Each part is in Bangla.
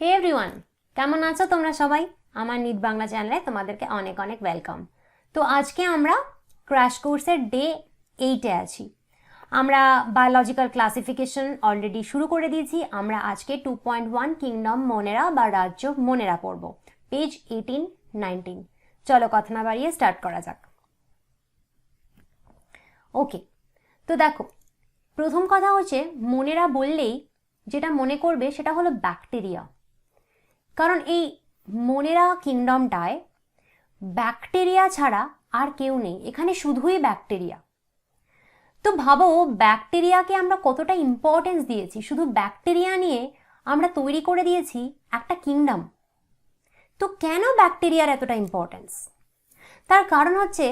হে এভরিওয়ান, কেমন আছো তোমরা সবাই? আমার নিট বাংলা চ্যানেলে তোমাদেরকে অনেক অনেক ওয়েলকাম। তো আজকে আমরা ক্র্যাশ কোর্সের ডে 8-এ আছি। আমরা বায়োলজিক্যাল ক্লাসিফিকেশন অলরেডি শুরু করে দিয়েছি। আমরা আজকে 2.1 কিংডম মোনেরা বা রাজ্য মোনেরা পড়ব, পেজ 18-19। চলো কথা না বাড়িয়ে স্টার্ট করা যাক। ওকে, তো দেখো, প্রথম কথা হচ্ছে মোনেরা বললেই যেটা মনে করবে সেটা হলো ব্যাকটেরিয়া। কারণ এই মোনেরা কিংডমটায় ব্যাকটেরিয়া ছাড়া আর কেউ নেই, এখানে শুধুই ব্যাকটেরিয়া। তো ভাবো ব্যাকটেরিয়াকে আমরা কতটা ইম্পর্টেন্স দিয়েছি, শুধু ব্যাকটেরিয়া নিয়ে আমরা তৈরি করে দিয়েছি একটা কিংডম। তো কেন ব্যাকটেরিয়ার এতটা ইম্পর্টেন্স? তার কারণ হচ্ছে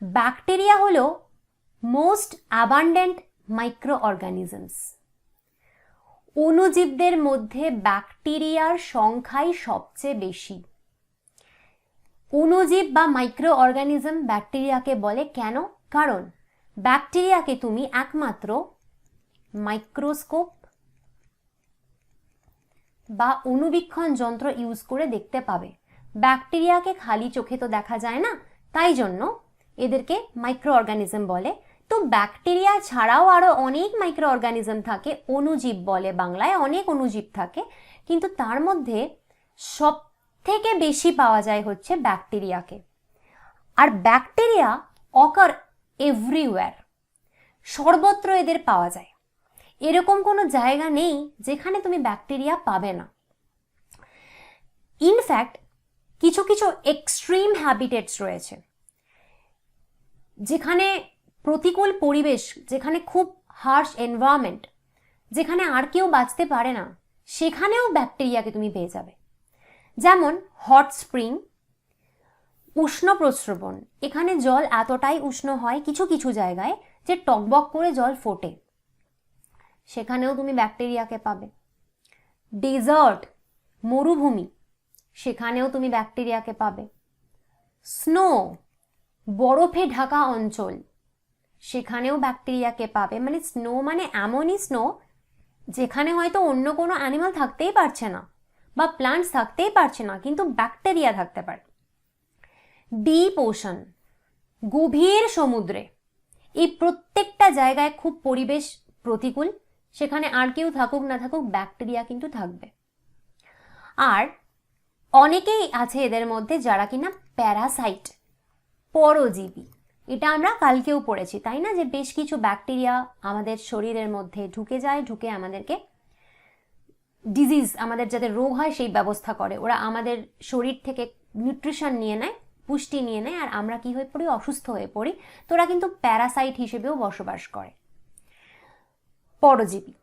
ব্যাকটেরিয়া হলো মোস্ট অ্যাবান্ডেন্ট মাইক্রো অর্গানিজমস। অণুজীবদের মধ্যে ব্যাকটেরিয়ার সংখ্যাই সবচেয়ে বেশি। অণুজীব বা মাইক্রো অর্গানিজম ব্যাকটেরিয়াকে বলে কেন? কারণ ব্যাকটেরিয়াকে তুমি একমাত্র মাইক্রোস্কোপ বা অণুবীক্ষণ যন্ত্র ইউজ করে দেখতে পাবে। ব্যাকটেরিয়াকে খালি চোখে তো দেখা যায় না, তাই জন্য এদেরকে মাইক্রো অর্গানিজম বলে। তো ব্যাকটেরিয়া ছাড়াও আরো অনেক মাইক্রো অর্গানিজম থাকে, অণুজীব বলে বাংলায়, অনেক অণুজীব থাকে, কিন্তু তার মধ্যে সব থেকে বেশি পাওয়া যায় হচ্ছে ব্যাকটেরিয়াকে। আর ব্যাকটেরিয়া অকার এভরিওয়্যার, সর্বত্র এদের পাওয়া যায়। এরকম কোনো জায়গা নেই যেখানে তুমি ব্যাকটেরিয়া পাবে না। ইনফ্যাক্ট কিছু কিছু এক্সট্রিম হ্যাবিটেটস রয়েছে, যেখানে প্রতিকূল পরিবেশ, যেখানে খুব হার্শ এনভায়রনমেন্ট, যেখানে আর কেউ বাঁচতে পারে না, সেখানেও ব্যাকটেরিয়াকে তুমি পেয়ে যাবে। যেমন হট স্প্রিং, উষ্ণ প্রস্রবণ, এখানে জল এতটাই উষ্ণ হয় কিছু কিছু জায়গায় যে টকবক করে জল ফোটে, সেখানেও তুমি ব্যাকটেরিয়াকে পাবে। ডেজার্ট, মরুভূমি, সেখানেও তুমি ব্যাকটেরিয়াকে পাবে। স্নো, বরফে ঢাকা অঞ্চল, সেখানেও ব্যাকটেরিয়াকে পাবে। মানে স্নো মানে এমনই স্নো যেখানে হয়তো অন্য কোনো অ্যানিমাল থাকতেই পারছে না বা প্লান্টস থাকতেই পারছে না, কিন্তু ব্যাকটেরিয়া থাকতে পারে। ডিপ ওশান, গভীর সমুদ্রে, এই প্রত্যেকটা জায়গায় খুব পরিবেশ প্রতিকূল, সেখানে আর কেউ থাকুক না থাকুক ব্যাকটেরিয়া কিন্তু থাকবে। আর অনেকেই আছে এদের মধ্যে যারা কিনা প্যারাসাইট, পরজীবী। এটা আমরা কালকেও পড়েছি, তাই না, যে বেশ কিছু ব্যাকটেরিয়া আমাদের শরীরের মধ্যে ঢুকে যায়, ঢুকে আমাদেরকে ডিজিজ, আমাদের যাতে রোগ হয় সেই ব্যবস্থা করে। ওরা আমাদের শরীর থেকে নিউট্রিশন নিয়ে নেয়, পুষ্টি নিয়ে নেয়, আর আমরা কি হয়ে পড়ি? অসুস্থ হয়ে পড়ি। তো ওরা কিন্তু প্যারাসাইট হিসেবেও বসবাস করে, পরজীবী।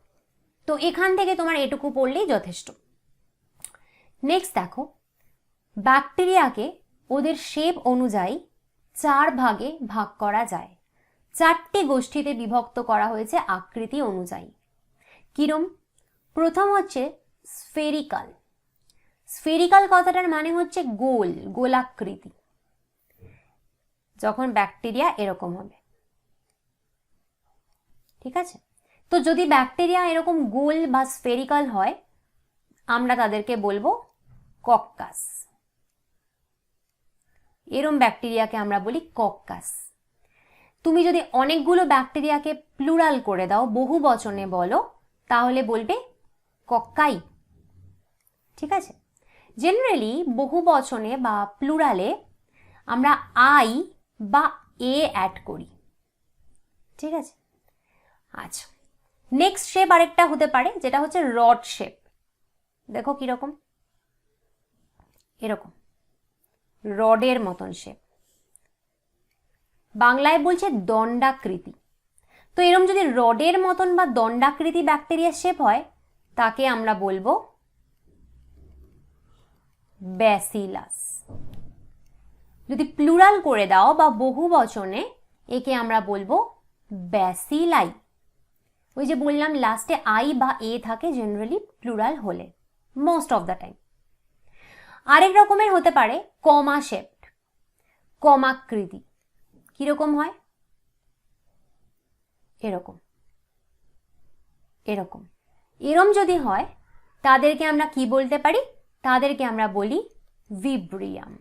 তো এখান থেকে তোমার এটুকু পড়লেই যথেষ্ট। নেক্সট দেখো, ব্যাকটেরিয়াকে ওদের শেপ অনুযায়ী 4 ভাগে ভাগ করা যায়। 4টি গোষ্ঠীতে বিভক্ত করা হয়েছে আকৃতি অনুযায়ী। কিরম? প্রথম হচ্ছে স্ফেরিকাল। স্ফেরিকাল কথাটার মানে হচ্ছে গোল, গোলাকৃতি। যখন ব্যাকটেরিয়া এরকম হবে, ঠিক আছে? তো যদি ব্যাকটেরিয়া এরকম গোল বা স্ফেরিকাল হয়, আমরা তাদেরকে বলবো কক্কাস। এরম ব্যাকটেরিয়াকে আমরা বলি কক্কাস। তুমি যদি অনেকগুলো ব্যাকটেরিয়াকে প্লুরাল করে দাও, বহু বচনে বলো, তাহলে বলবে কক্কাই। ঠিক আছে? জেনারেলি বহু বচনে বা প্লুরালে আমরা আই বা এ অ্যাড করি। ঠিক আছে? আচ্ছা, নেক্সট শেপ আরেকটা হতে পারে, যেটা হচ্ছে রড শেপ। দেখো কিরকম, এরকম রডের মতন শেপ। বাংলায় বলছে দণ্ডাকৃতি। তো এরকম যদি রডের মতন বা দণ্ডাকৃতি ব্যাকটেরিয়া শেপ হয়, তাকে আমরা বলবো ব্যাসিলাস। যদি প্লুরাল করে দাও বা বহু বচনে, একে আমরা বলবো ব্যাসিলাই। ওই যে বললাম লাস্টে আই বা এ থাকে জেনারেলি প্লুরাল হলে, মোস্ট অফ দ্য টাইম। আরেক রকমের হতে পারে কমা শেপড, কমাকৃতি। কিরকম হয়? এরকম, এরকম। এরম যদি হয় তাদেরকে আমরা কি বলতে পারি? তাদেরকে আমরা বলি ভিব্রিয়াম।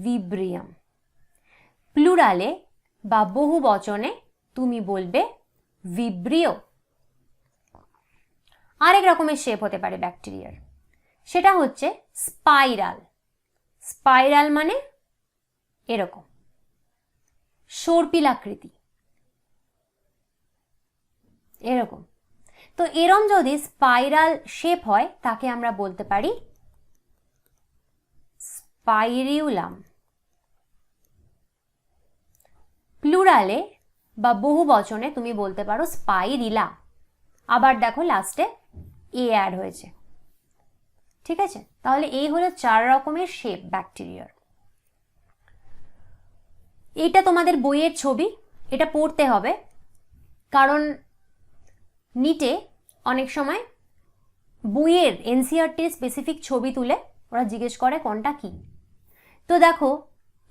ভিব্রিয়াম। প্লুরালে বা বহু বচনে তুমি বলবে ভিব্রিও। আরেক রকমের শেপ হতে পারে ব্যাকটেরিয়ার, সেটা হচ্ছে স্পাইরাল। স্পাইরাল মানে এরকম সর্পিলাকৃতি, এরকম। তো এরম যদি স্পাইরাল শেপ হয় তাকে আমরা বলতে পারি স্পাইরিউলাম। প্লুরালে বা বহু বচনে তুমি বলতে পারো স্পাইরিলা। আবার দেখো লাস্টে এ অ্যাড হয়েছে, ঠিক আছে? তাহলে এই হলো 4 রকমের শেপ ব্যাকটেরিয়ার। এটা তোমাদের বইয়ের ছবি, এটা পড়তে হবে, কারণ নিটে অনেক সময় বইয়ের এনসিইআরটির স্পেসিফিক ছবি তুলে ওরা জিজ্ঞেস করে কোনটা কি। তো দেখো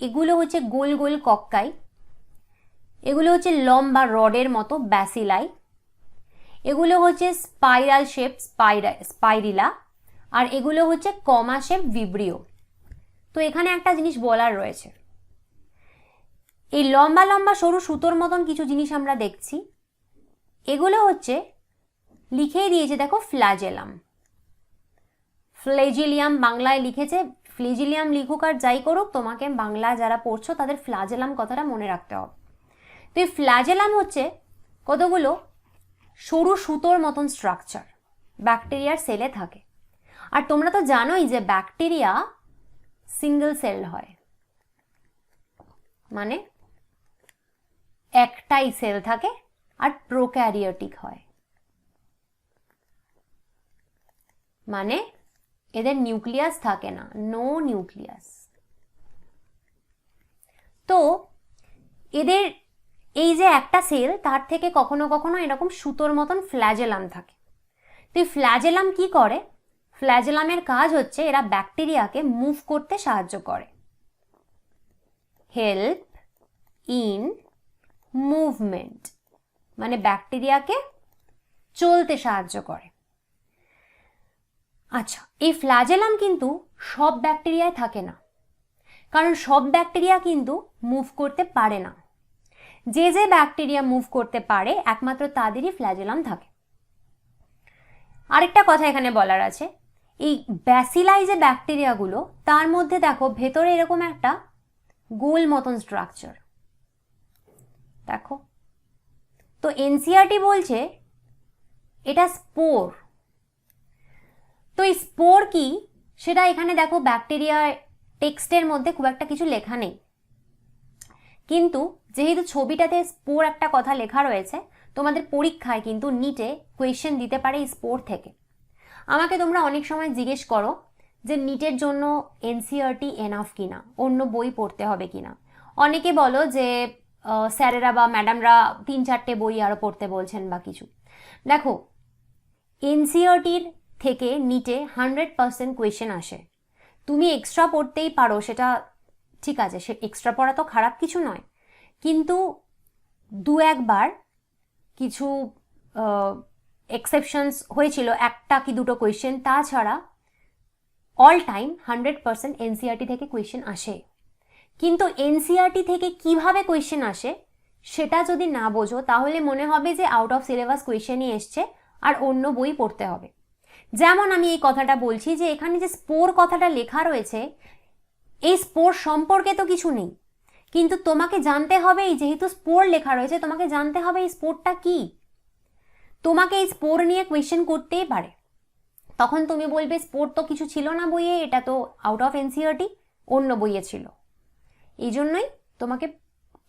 এগুলো হচ্ছে গোল গোল কক্কাই, এগুলো হচ্ছে লম্বা রডের মতো ব্যাসিলাই, এগুলো হচ্ছে স্পাইরাল শেপ স্পাইরিলা, আর এগুলো হচ্ছে কমা শেপ ভিব্রিও। তো এখানে একটা জিনিস বলার রয়েছে, এই লম্বা লম্বা সরু সুতোর মতন কিছু জিনিস আমরা দেখছি, এগুলো হচ্ছে লিখেই দিয়েছে দেখো ফ্ল্যাজেলাম। ফ্লেজিলিয়াম বাংলায় লিখেছে, ফ্লেজিলিয়াম লিখুক আর যাই করুক, তোমাকে বাংলা যারা পড়ছো তাদের ফ্ল্যাজেলাম কথাটা মনে রাখতে হবে। তো এই ফ্ল্যাজেলাম হচ্ছে কতগুলো সরু সুতোর মতন স্ট্রাকচার ব্যাকটেরিয়ার সেলে থাকে। আর তোমরা তো জানোই যে ব্যাকটেরিয়া সিঙ্গেল সেল হয়, মানে একটাই সেল থাকে, আর প্রোক্যারিওটিক হয়, মানে এদের নিউক্লিয়াস থাকে না, নো নিউক্লিয়াস। তো এদের এই যে একটা সেল, তার থেকে কখনো কখনো এরকম সুতোর মতন ফ্ল্যাজেলাম থাকে। তো এই ফ্ল্যাজেলাম কি করে? ফ্ল্যাজেলামের কাজ হচ্ছে এরা ব্যাকটেরিয়াকে মুভ করতে সাহায্য করে, হেল্প ইন মুভমেন্ট, মানে ব্যাকটেরিয়াকে চলতে সাহায্য করে। আচ্ছা, এই ফ্ল্যাজেলাম কিন্তু সব ব্যাকটেরিয়ায় থাকে না, কারণ সব ব্যাকটেরিয়া কিন্তু মুভ করতে পারে না। যে যে ব্যাকটেরিয়া মুভ করতে পারে একমাত্র তাদেরই ফ্ল্যাজেলাম থাকে। আরেকটা কথা এখানে বলার আছে, এই ব্যাসিলাই যে ব্যাকটেরিয়াগুলো, তার মধ্যে দেখো ভেতরে এরকম একটা গোল মতন স্ট্রাকচার দেখো। তো এনসিইআরটি বলছে এটা স্পোর। তো এই স্পোর কি সেটা এখানে দেখো ব্যাকটেরিয়ার টেক্সটের মধ্যে খুব একটা কিছু লেখা নেই, কিন্তু যেহেতু ছবিটাতে স্পোর একটা কথা লেখা রয়েছে, তোমাদের পরীক্ষায় কিন্তু নিটে কোয়েশ্চেন দিতে পারে এই স্পোর থেকে। আমাকে তোমরা অনেক সময় জিজ্ঞেস করো যে নিটের জন্য এনসিইআরটি এনাফ কিনা, অন্য বই পড়তে হবে কিনা। অনেকে বলো যে স্যারেরা বা ম্যাডামরা 3-4টে বই আরও পড়তে বলছেন বা কিছু। দেখো এনসিইআরটির থেকে নিটে 100% কোয়েশ্চেন আসে, তুমি এক্সট্রা পড়তেই পারো, সেটা ঠিক আছে, সে এক্সট্রা পড়া তো খারাপ কিছু নয়, কিন্তু 2-1বার কিছু এক্সেপশনস হয়েছিল, 1টা কি 2টো কোয়েশ্চেন, তাছাড়া অল টাইম 100% এনসিইআরটি থেকে কোয়েশ্চেন আসে। কিন্তু এনসিইআরটি থেকে কিভাবে কোয়েশ্চেন আসে সেটা যদি না বোঝো তাহলে মনে হবে যে আউট অফ সিলেবাস কোয়েশ্চেনই এসছে আর অন্য বই পড়তে হবে। যেমন আমি এই কথাটা বলছি যে এখানে যে স্পোর কথাটা লেখা রয়েছে, এই স্পোর সম্পর্কে তো কিছু নেই, কিন্তু তোমাকে জানতে হবে, এই যেহেতু স্পোর লেখা রয়েছে তোমাকে জানতে হবে এই স্পোরটা কি। তোমাকে এই স্পোর নিয়ে কোয়েশ্চেন করতেই পারে, তখন তুমি বলবে স্পোর তো কিছু ছিল না বইয়ে, এটা তো আউট অফ এনসিইআরটি, অন্য বইয়ে ছিল। এই জন্যই তোমাকে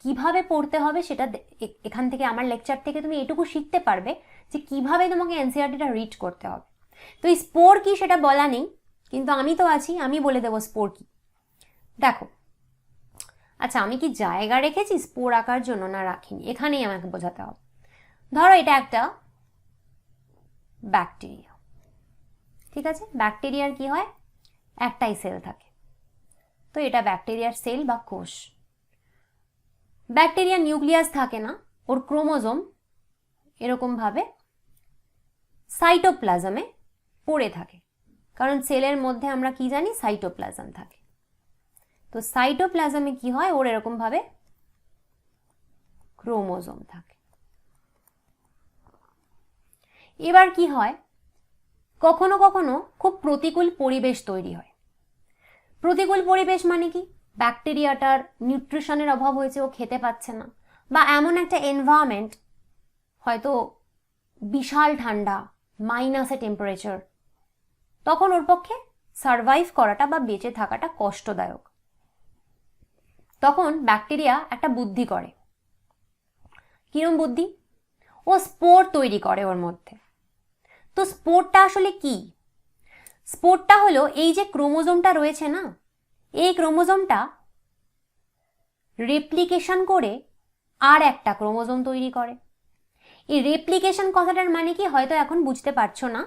কিভাবে পড়তে হবে সেটা এখান থেকে, আমার লেকচার থেকে তুমি এটুকু শিখতে পারবে যে কিভাবে তোমাকে এনসিইআরটিটা রিড করতে হবে। তো এই স্পোর কি সেটা বলা নেই, কিন্তু আমি তো আছি, আমি বলে দেবো স্পোর কি। দেখো, আচ্ছা আমি কি জায়গা রেখেছি স্পোর আঁকার জন্য না রাখিনি, এখানেই আমাকে বোঝাতে হবে। ধরো এটা একটা ব্যাকটেরিয়া, ঠিক আছে? ব্যাকটেরিয়ার কি হয়, একটাই সেল থাকে, তো এটা ব্যাকটেরিয়ার সেল বা কোষ। ব্যাকটেরিয়ার নিউক্লিয়াস থাকে না, ওর ক্রোমোজোম এরকম ভাবে সাইটোপ্লাজমে পড়ে থাকে, কারণ সেলের মধ্যে আমরা কি জানি, সাইটোপ্লাজম থাকে। তো সাইটোপ্লাজমে কি হয়, ওর এরকম ভাবে ক্রোমোজোম থাকে। এবার কি হয়, কখনো কখনো খুব প্রতিকূল পরিবেশ তৈরি হয়। প্রতিকূল পরিবেশ মানে কি, ব্যাকটেরিয়াটার নিউট্রিশনের অভাব হয়েছে, ও খেতে পাচ্ছে না, বা এমন একটা এনভায়রনমেন্ট, হয়তো বিশাল ঠান্ডা, মাইনাসে টেম্পারেচার, তখন ওর পক্ষে সারভাইভ করাটা বা বেঁচে থাকাটা কষ্টদায়ক। তখন ব্যাকটেরিয়া একটা বুদ্ধি করে। কিরম বুদ্ধি, ও স্পোর তৈরি করে ওর মধ্যে। তো স্পোরটা আসলে কি, স্পোরটা হলো এই যে ক্রোমোজোমটা রয়েছে না, এই ক্রোমোজোমটা রেপ্লিকেশন করে আর একটা ক্রোমোজোম তৈরি করে। এই রেপ্লিকেশন কথাটার মানে কি হয়তো এখন বুঝতে পারছো না,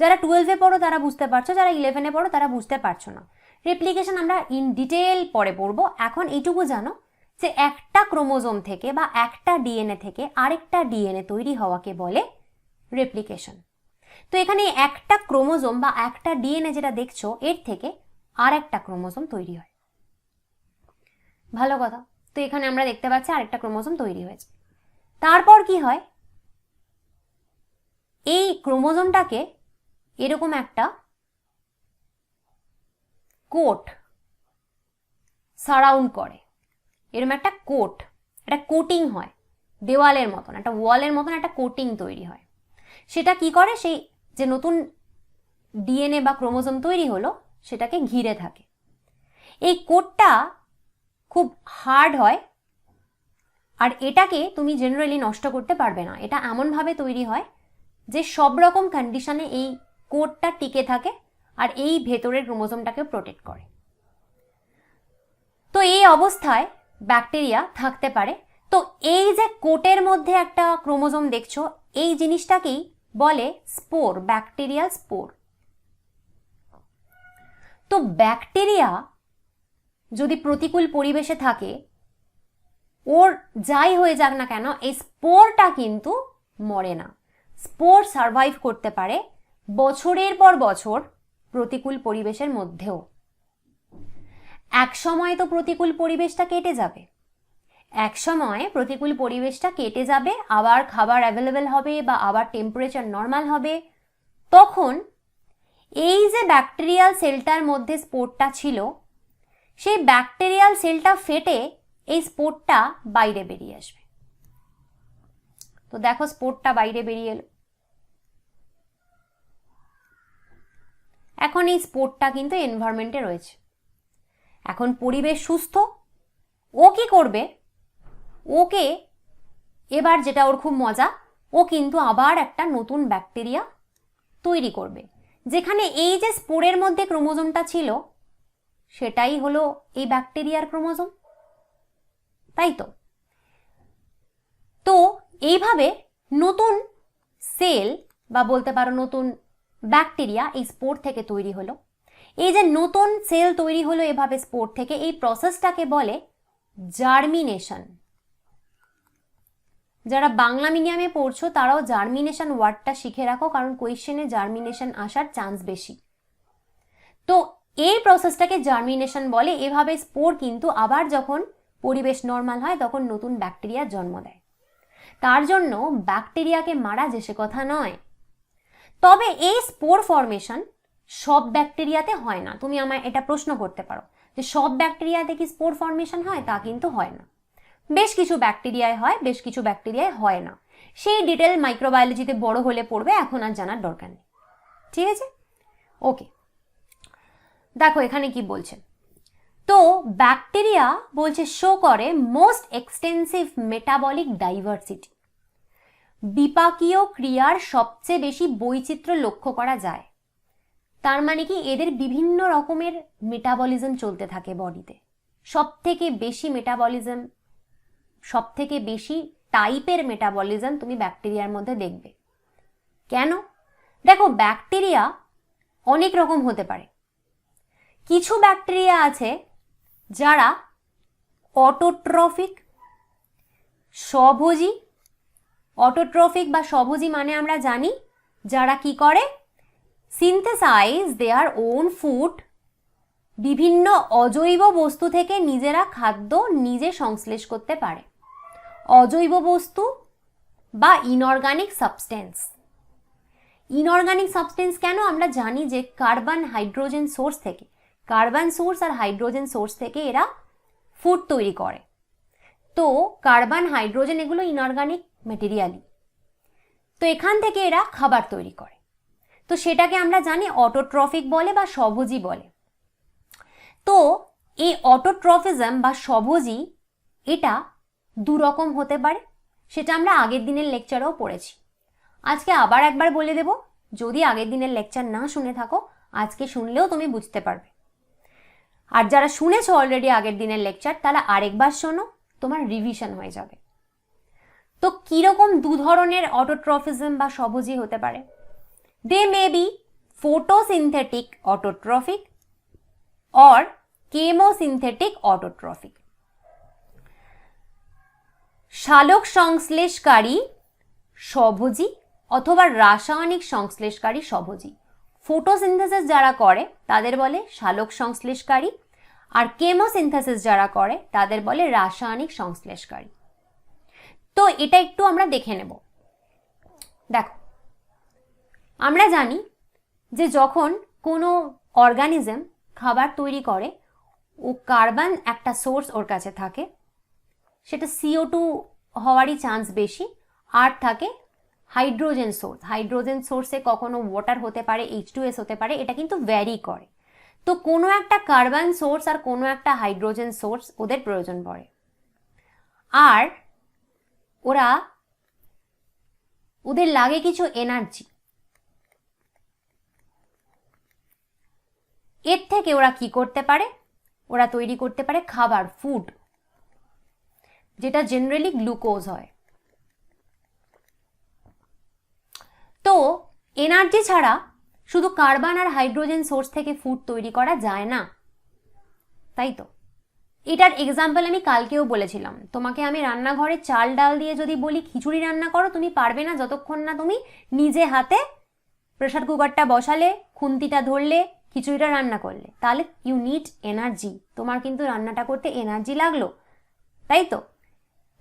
যারা 12-এ পড়ো তারা বুঝতে পারছো, যারা 11-এ পড়ো তারা বুঝতে পারছো না। রেপ্লিকেশন আমরা ইন ডিটেল পরে পড়বো, এখন এইটুকু জানো যে একটা ক্রোমোজোম থেকে বা একটা ডিএনএ থেকে আরেকটা ডিএনএ তৈরি হওয়াকে বলে রেপ্লিকেশন। তো এখানে একটা ক্রোমোজোম বা একটা ডিএনএ যেটা দেখছো, এর থেকে আর একটা ক্রোমোজোম তৈরি হয়। ভালো কথা। তো এখানে আমরা দেখতে পাচ্ছি আরেকটা ক্রোমোজোম তৈরি হয়েছে। তারপর কি হয়, এই ক্রোমোজোমটাকে এরকম একটা কোট সারাউন্ড করে, এরকম একটা কোট, একটা কোটিং হয়, দেওয়ালের মতন, একটা ওয়ালের মতন একটা কোটিং তৈরি হয়। সেটা কি করে, সেই যে নতুন ডিএনএ বা ক্রোমোজোম তৈরি হলো সেটাকে ঘিরে থাকে। এই কোটটা খুব হার্ড হয়, আর এটাকে তুমি জেনারেলি নষ্ট করতে পারবে না। এটা এমনভাবে তৈরি হয় যে সব রকম কন্ডিশনে এই কোটটা টিকে থাকে আর এই ভেতরের ক্রোমোজোমটাকে প্রোটেক্ট করে। তো এই অবস্থায় ব্যাকটেরিয়া থাকতে পারে। তো এই যে কোটের মধ্যে একটা ক্রোমোজোম দেখছো, এই জিনিসটাকেই বলে স্পোর, ব্যাকটেরিয়াল স্পোর। তো ব্যাকটেরিয়া যদি প্রতিকূল পরিবেশে থাকে, ওর যাই হয়ে যাক না কেন, এই স্পোরটা কিন্তু মরে না। স্পোর সারভাইভ করতে পারে বছরের পর বছর প্রতিকূল পরিবেশের মধ্যেও। এক সময় তো প্রতিকূল পরিবেশটা কেটে যাবে, এক সময় প্রতিকূল পরিবেশটা কেটে যাবে, আবার খাবার অ্যাভেলেবেল হবে বা আবার টেম্পারেচার নর্মাল হবে। তখন এই যে ব্যাকটেরিয়াল সেলটার মধ্যে স্পোরটা ছিল, সেই ব্যাকটেরিয়াল সেলটা ফেটে এই স্পোরটা বাইরে বেরিয়ে আসবে। তো দেখো স্পোরটা বাইরে বেরিয়ে এলো। এখন এই স্পোরটা কিন্তু এনভায়রনমেন্টে রয়েছে, এখন পরিবেশ সুস্থ। ও কি করবে, ওকে এবার যেটা ওর খুব মজা, ও কিন্তু আবার একটা নতুন ব্যাকটেরিয়া তৈরি করবে, যেখানে এই যে স্পোরের মধ্যে ক্রোমোজোমটা ছিল সেটাই হলো এই ব্যাকটেরিয়ার ক্রোমোজোম, তাই তো। তো এইভাবে নতুন সেল বা বলতে পারো নতুন ব্যাকটেরিয়া এই স্পোর থেকে তৈরি হলো। এই যে নতুন সেল তৈরি হলো এভাবে স্পোর থেকে, এই প্রসেসটাকে বলে জার্মিনেশন। যারা বাংলা মিডিয়ামে পড়ছো তারাও জার্মিনেশন ওয়ার্ডটা শিখে রাখো, কারণ কোয়েশ্চেনে জার্মিনেশন আসার চান্স বেশি। তো এই প্রসেসটাকে জার্মিনেশন বলে। এভাবে স্পোর কিন্তু আবার যখন পরিবেশ নর্মাল হয় তখন নতুন ব্যাকটেরিয়া জন্ম দেয়। তার জন্য ব্যাকটেরিয়াকে মারা যে সে কথা নয়। তবে এই স্পোর ফরমেশন সব ব্যাকটেরিয়াতে হয় না। তুমি আমায় এটা প্রশ্ন করতে পারো যে সব ব্যাকটেরিয়াতে কি স্পোর ফরমেশন হয়? তা কিন্তু হয় না। বেশ কিছু ব্যাকটেরিয়ায় হয়, বেশ কিছু ব্যাকটেরিয়ায় হয় না। সেই ডিটেল মাইক্রোবায়োলজিতে বড় হলে পড়বে, এখন আর জানার দরকার নেই। ঠিক আছে, ওকে। দেখো এখানে কি বলছে। তো ব্যাকটেরিয়া বলছে শো করে মোস্ট এক্সটেন্সিভ মেটাবলিক ডাইভার্সিটি, বিপাকীয় ক্রিয়ার সবচেয়ে বেশি বৈচিত্র্য লক্ষ্য করা যায়। তার মানে কি এদের বিভিন্ন রকমের মেটাবলিজম চলতে থাকে বডিতে। সব থেকে বেশি মেটাবলিজম, সব থেকে বেশি টাইপের মেটাবলিজম তুমি ব্যাকটেরিয়ার মধ্যে দেখবে। কেন? দেখো ব্যাকটেরিয়া অনেক রকম হতে পারে। কিছু ব্যাকটেরিয়া আছে যারা অটোট্রফিক, স্বভোজী। অটোট্রফিক বা স্বভোজী মানে আমরা জানি যারা কি করে, সিনথেসাইজ দেয়ার ওন ফুড, বিভিন্ন অজৈব বস্তু থেকে নিজেরা খাদ্য নিজে সংশ্লেষ করতে পারে। অজৈব বস্তু বা ইনঅর্গানিক সাবস্টেন্স। ইনঅর্গানিক সাবস্টেন্স কেন? আমরা জানি যে কার্বন হাইড্রোজেন সোর্স থেকে, কার্বন সোর্স আর হাইড্রোজেন সোর্স থেকে এরা ফুড তৈরি করে। তো কার্বন হাইড্রোজেন এগুলো ইনঅর্গানিক ম্যাটেরিয়ালই, তো এখান থেকে এরা খাবার তৈরি করে। তো সেটাকে আমরা জানি অটোট্রফিক বলে বা স্বভোজী বলে। তো এই অটোট্রফিজম বা স্বভোজী এটা দুরকম হতে পারে, সেটা আমরা আগের দিনের লেকচারেও পড়েছি। আজকে আবার একবার বলে দেব, যদি আগের দিনের লেকচার না শুনে থাকো আজকে শুনলেও তুমি বুঝতে পারবে। আর যারা শুনেছো অলরেডি আগের দিনের লেকচার, তারা আরেকবার শোনো, তোমার রিভিশন হয়ে যাবে। তো কিরকম দু ধরনের অটোট্রফিজম বা স্বভোজী হতে পারে? They may be photosynthetic autotrophic or chemosynthetic autotrophic. সালোক সংশ্লেষকারী স্বভোজী অথবা রাসায়নিক সংশ্লেষকারী স্বভোজী। ফটোসিনথেসিস যারা করে তাদের বলে সালোক সংশ্লেষকারী, আর কেমোসিনথেসিস যারা করে তাদের বলে রাসায়নিক সংশ্লেষকারী। তো এটা একটু আমরা দেখে নেব। দেখো, আমরা জানি যে যখন কোনো অর্গানিজম খাবার তৈরি করে, ও কার্বন একটা সোর্স ওর কাছে থাকে, সেটা CO2 হওয়ারই চান্স বেশি, আর থাকে হাইড্রোজেন সোর্স। হাইড্রোজেন সোর্সে কখনো ওয়াটার হতে পারে, H2S হতে পারে, এটা কিন্তু ভ্যারি করে। তো কোনো একটা কার্বন সোর্স আর কোনো একটা হাইড্রোজেন সোর্স ওদের প্রয়োজন পড়ে, আর ওদের লাগে কিছু এনার্জি। এর থেকে ওরা কি করতে পারে? ওরা তৈরি করতে পারে খাবার, ফুড, যেটা জেনারেলি গ্লুকোজ হয়। তো এনার্জি ছাড়া শুধু কার্বন আর হাইড্রোজেন সোর্স থেকে ফুড তৈরি করা যায় না, তাই তো? এটার এক্সাম্পল আমি কালকেও বলেছিলাম। তোমাকে আমি রান্নাঘরে চাল ডাল দিয়ে যদি বলি খিচুড়ি রান্না করো, তুমি পারবে না যতক্ষণ না তুমি নিজে হাতে প্রেসার কুকারটা বসালে, খুন্তিটা ধরলে, খিচুড়িটা রান্না করলে। তাহলে ইউ নিড এনার্জি, তোমার কিন্তু রান্নাটা করতে এনার্জি লাগলো, তাই তো?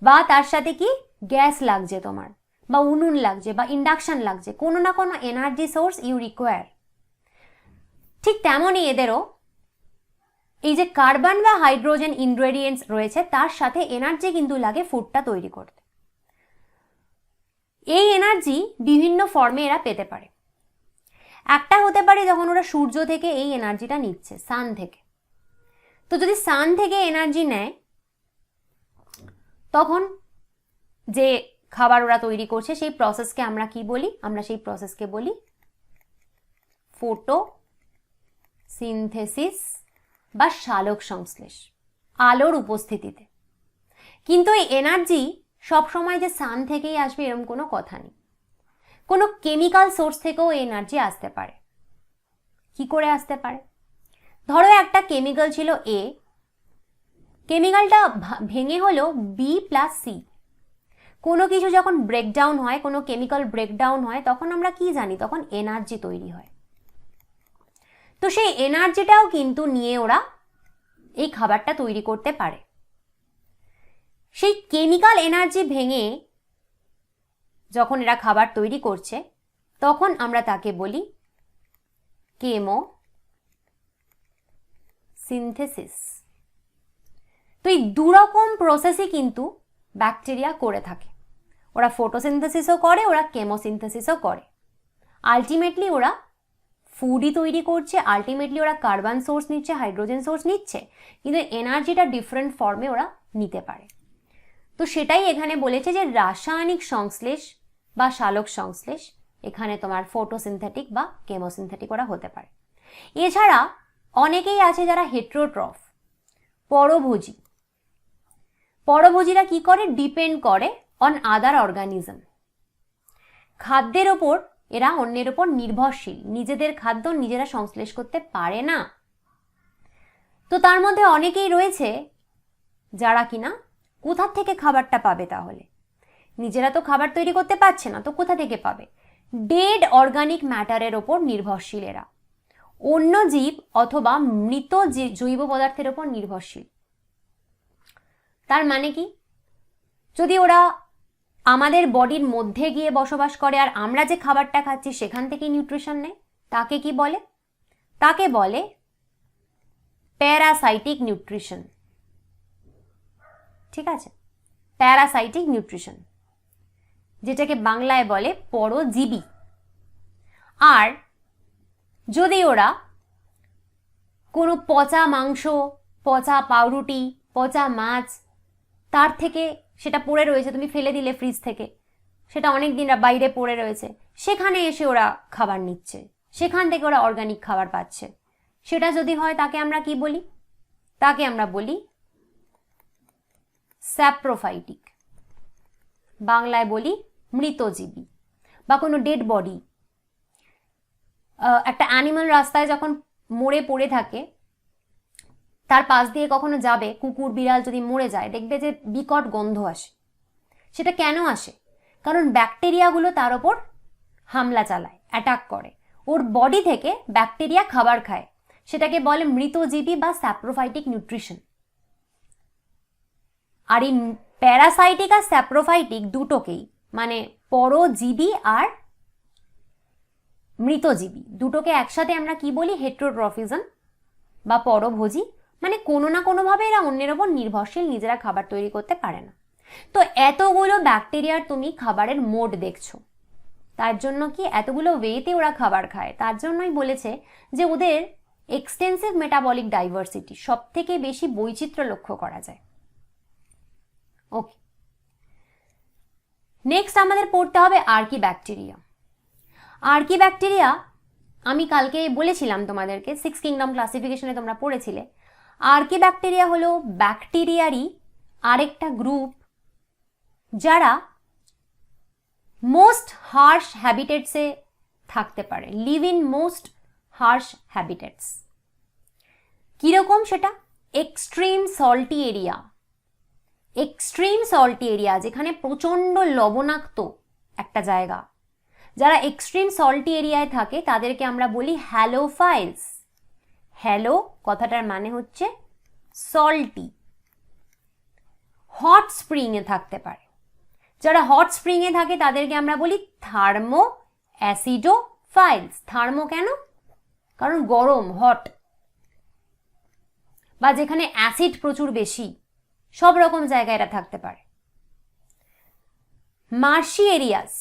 বা তার সাথে কি গ্যাস লাগছে তোমার, বা উনুন লাগছে, বা ইন্ডাকশন লাগছে, কোনো না কোনো এনার্জি সোর্স ইউ রিকোয়ার। ঠিক তেমনই এদেরও এই যে কার্বন বা হাইড্রোজেন ইনগ্রেডিয়েন্টস রয়েছে, তার সাথে এনার্জি কিন্তু লাগে ফুডটা তৈরি করতে। এই এনার্জি বিভিন্ন ফর্মে এরা পেতে পারে। একটা হতে পারে যখন ওরা সূর্য থেকে এই এনার্জিটা নিচ্ছে, সান থেকে। তো যদি সান থেকে এনার্জি নেয়, তখন যে খাবার ওরা তৈরি করছে সেই প্রসেসকে আমরা কি বলি? আমরা সেই প্রসেসকে বলি ফটোসিনথেসিস বা সালোক সংশ্লেষ, আলোর উপস্থিতিতে। কিন্তু এই এনার্জি সবসময় যে সান থেকেই আসবে এরকম কোনো কথা নেই। কোনো কেমিক্যাল সোর্স থেকেও এনার্জি আসতে পারে। কি করে আসতে পারে? ধরো একটা কেমিক্যাল ছিল A, কেমিক্যালটা ভেঙে হলো B+C। কোনো কিছু যখন ব্রেকডাউন হয়, কোনো কেমিক্যাল ব্রেকডাউন হয়, তখন আমরা কি জানি? তখন এনার্জি তৈরি হয়। তো সেই এনার্জিটাও কিন্তু নিয়ে ওরা এই খাবারটা তৈরি করতে পারে। সেই কেমিক্যাল এনার্জি ভেঙে যখন এরা খাবার তৈরি করছে, তখন আমরা তাকে বলি কেমোসিনথেসিস। তো এই দুরকম প্রসেসই কিন্তু ব্যাকটেরিয়া করে থাকে। ওরা ফটোসিনথেসিসও করে, ওরা কেমোসিনথেসিসও করে। আলটিমেটলি ওরা ফুডই তৈরি করছে, আলটিমেটলি ওরা কার্বন সোর্স নিচ্ছে, হাইড্রোজেন সোর্স নিচ্ছে, কিন্তু এনার্জিটা ডিফারেন্ট ফর্মে ওরা নিতে পারে। তো সেটাই এখানে বলেছে যে রাসায়নিক সংশ্লেষ বা সালোক সংশ্লেষ এখানে তোমার ফটোসিনথেটিক বা কেমোসিনথেটিক ওরা হতে পারে। এছাড়া অনেকেই আছে যারা হেটেরোট্রফ, পরভোজী। পরভোজীরা কি করে? ডিপেন্ড করে অন আদার অর্গানিজম। খাদ্যের ওপর এরা অন্যের ওপর নির্ভরশীল, নিজেদের খাদ্য নিজেরা সংশ্লেষ করতে পারে না। তো তার মধ্যে অনেকেই রয়েছে যারা কিনা কোথা থেকে খাবারটা পাবে? তাহলে নিজেরা তো খাবার তৈরি করতে পারছে না, তো কোথা থেকে পাবে? ডেড অর্গানিক ম্যাটারের ওপর নির্ভরশীল এরা, অন্য জীব অথবা মৃত জৈব পদার্থের ওপর নির্ভরশীল। তার মানে কি, যদি ওরা আমাদের বডির মধ্যে গিয়ে বসবাস করে আর আমরা যে খাবারটা খাচ্ছি সেখান থেকে নিউট্রিশন নেয়, তাকে কি বলে? তাকে বলে প্যারাসাইটিক নিউট্রিশন। ঠিক আছে, প্যারাসাইটিক নিউট্রিশন, যেটাকে বাংলায় বলে পরজীবী। আর যদি ওরা কোনো পচা মাংস, পচা পাউরুটি, পচা মাছ, তার থেকে সেটা পড়ে রয়েছে, তুমি ফেলে দিলে ফ্রিজ থেকে, সেটা অনেক দিন বাইরে পড়ে রয়েছে, সেখানে এসে ওরা খাবার নিচ্ছে, সেখান থেকে ওরা অর্গানিক খাবার পাচ্ছে, সেটা যদি হয় তাকে আমরা কি বলি? তাকে আমরা বলি স্যাপ্রোফাইটিক, বাংলায় বলি মৃতজীবী। বা কোনো ডেড বডি, একটা অ্যানিমাল রাস্তায় যখন মরে পড়ে থাকে, তার পাশ দিয়ে কখনো যাবে, কুকুর বিড়াল যদি মরে যায়, দেখবে যে বিকট গন্ধ আসে। সেটা কেন আসে? কারণ ব্যাকটেরিয়াগুলো তার ওপর হামলা চালায়, অ্যাটাক করে, ওর বডি থেকে ব্যাকটেরিয়া খাবার খায়, সেটাকে বলে মৃতজীবী বা স্যাপ্রোফাইটিক নিউট্রিশন। আর এই প্যারাসাইটিক আর স্যাপ্রোফাইটিক দুটোকেই, মানে পরজীবী আর মৃতজীবী, দুটোকে একসাথে আমরা কি বলি? হেটেরোট্রফিজম বা পরভোজী। মানে কোনো না কোনোভাবে এরা অন্যের ওপর নির্ভরশীল, নিজেরা খাবার তৈরি করতে পারে না। তো এতগুলো ব্যাকটেরিয়ার তুমি খাবারের মোড দেখছো, তার জন্য কি এতগুলো ওয়েতে ওরা খাবার খায়, তার জন্যই বলেছে যে ওদের এক্সটেন্সিভ মেটাবলিক ডাইভার্সিটি, সব থেকে বেশি বৈচিত্র্য লক্ষ্য করা যায়। ওকে, নেক্সট আমাদের পড়তে হবে আর্কিব্যাকটেরিয়া। আর্কিব্যাকটেরিয়া আমি কালকে বলেছিলাম তোমাদেরকে, 6 কিংডম ক্লাসিফিকেশনে তোমরা পড়েছিলে। আর্কিব্যাকটেরিয়া হলো ব্যাকটেরিয়ারই আরেকটা গ্রুপ যারা মোস্ট হার্শ হ্যাবিটেটসে থাকতে পারে, live in most harsh habitats. কিরকম সেটা? Extreme salty area, extreme salty area, যেখানে প্রচণ্ড লবণাক্ত একটা জায়গা, যারা এক্সট্রিম সল্টি এরিয়ায় থাকে তাদেরকে আমরা বলি হ্যালোফাইলস। হ্যালো কথাটার মানে হচ্ছে সল্টি। হট স্প্রিংয়ে থাকতে পারে, যারা হট স্প্রিংয়ে থাকে তাদেরকে আমরা বলি থার্মো অ্যাসিডোফাইলস। থার্মো কেন? কারণ গরম, হট, বা যেখানে অ্যাসিড প্রচুর বেশি, সব রকম জায়গায় এরা থাকতে পারে। মার্শি এরিয়াস,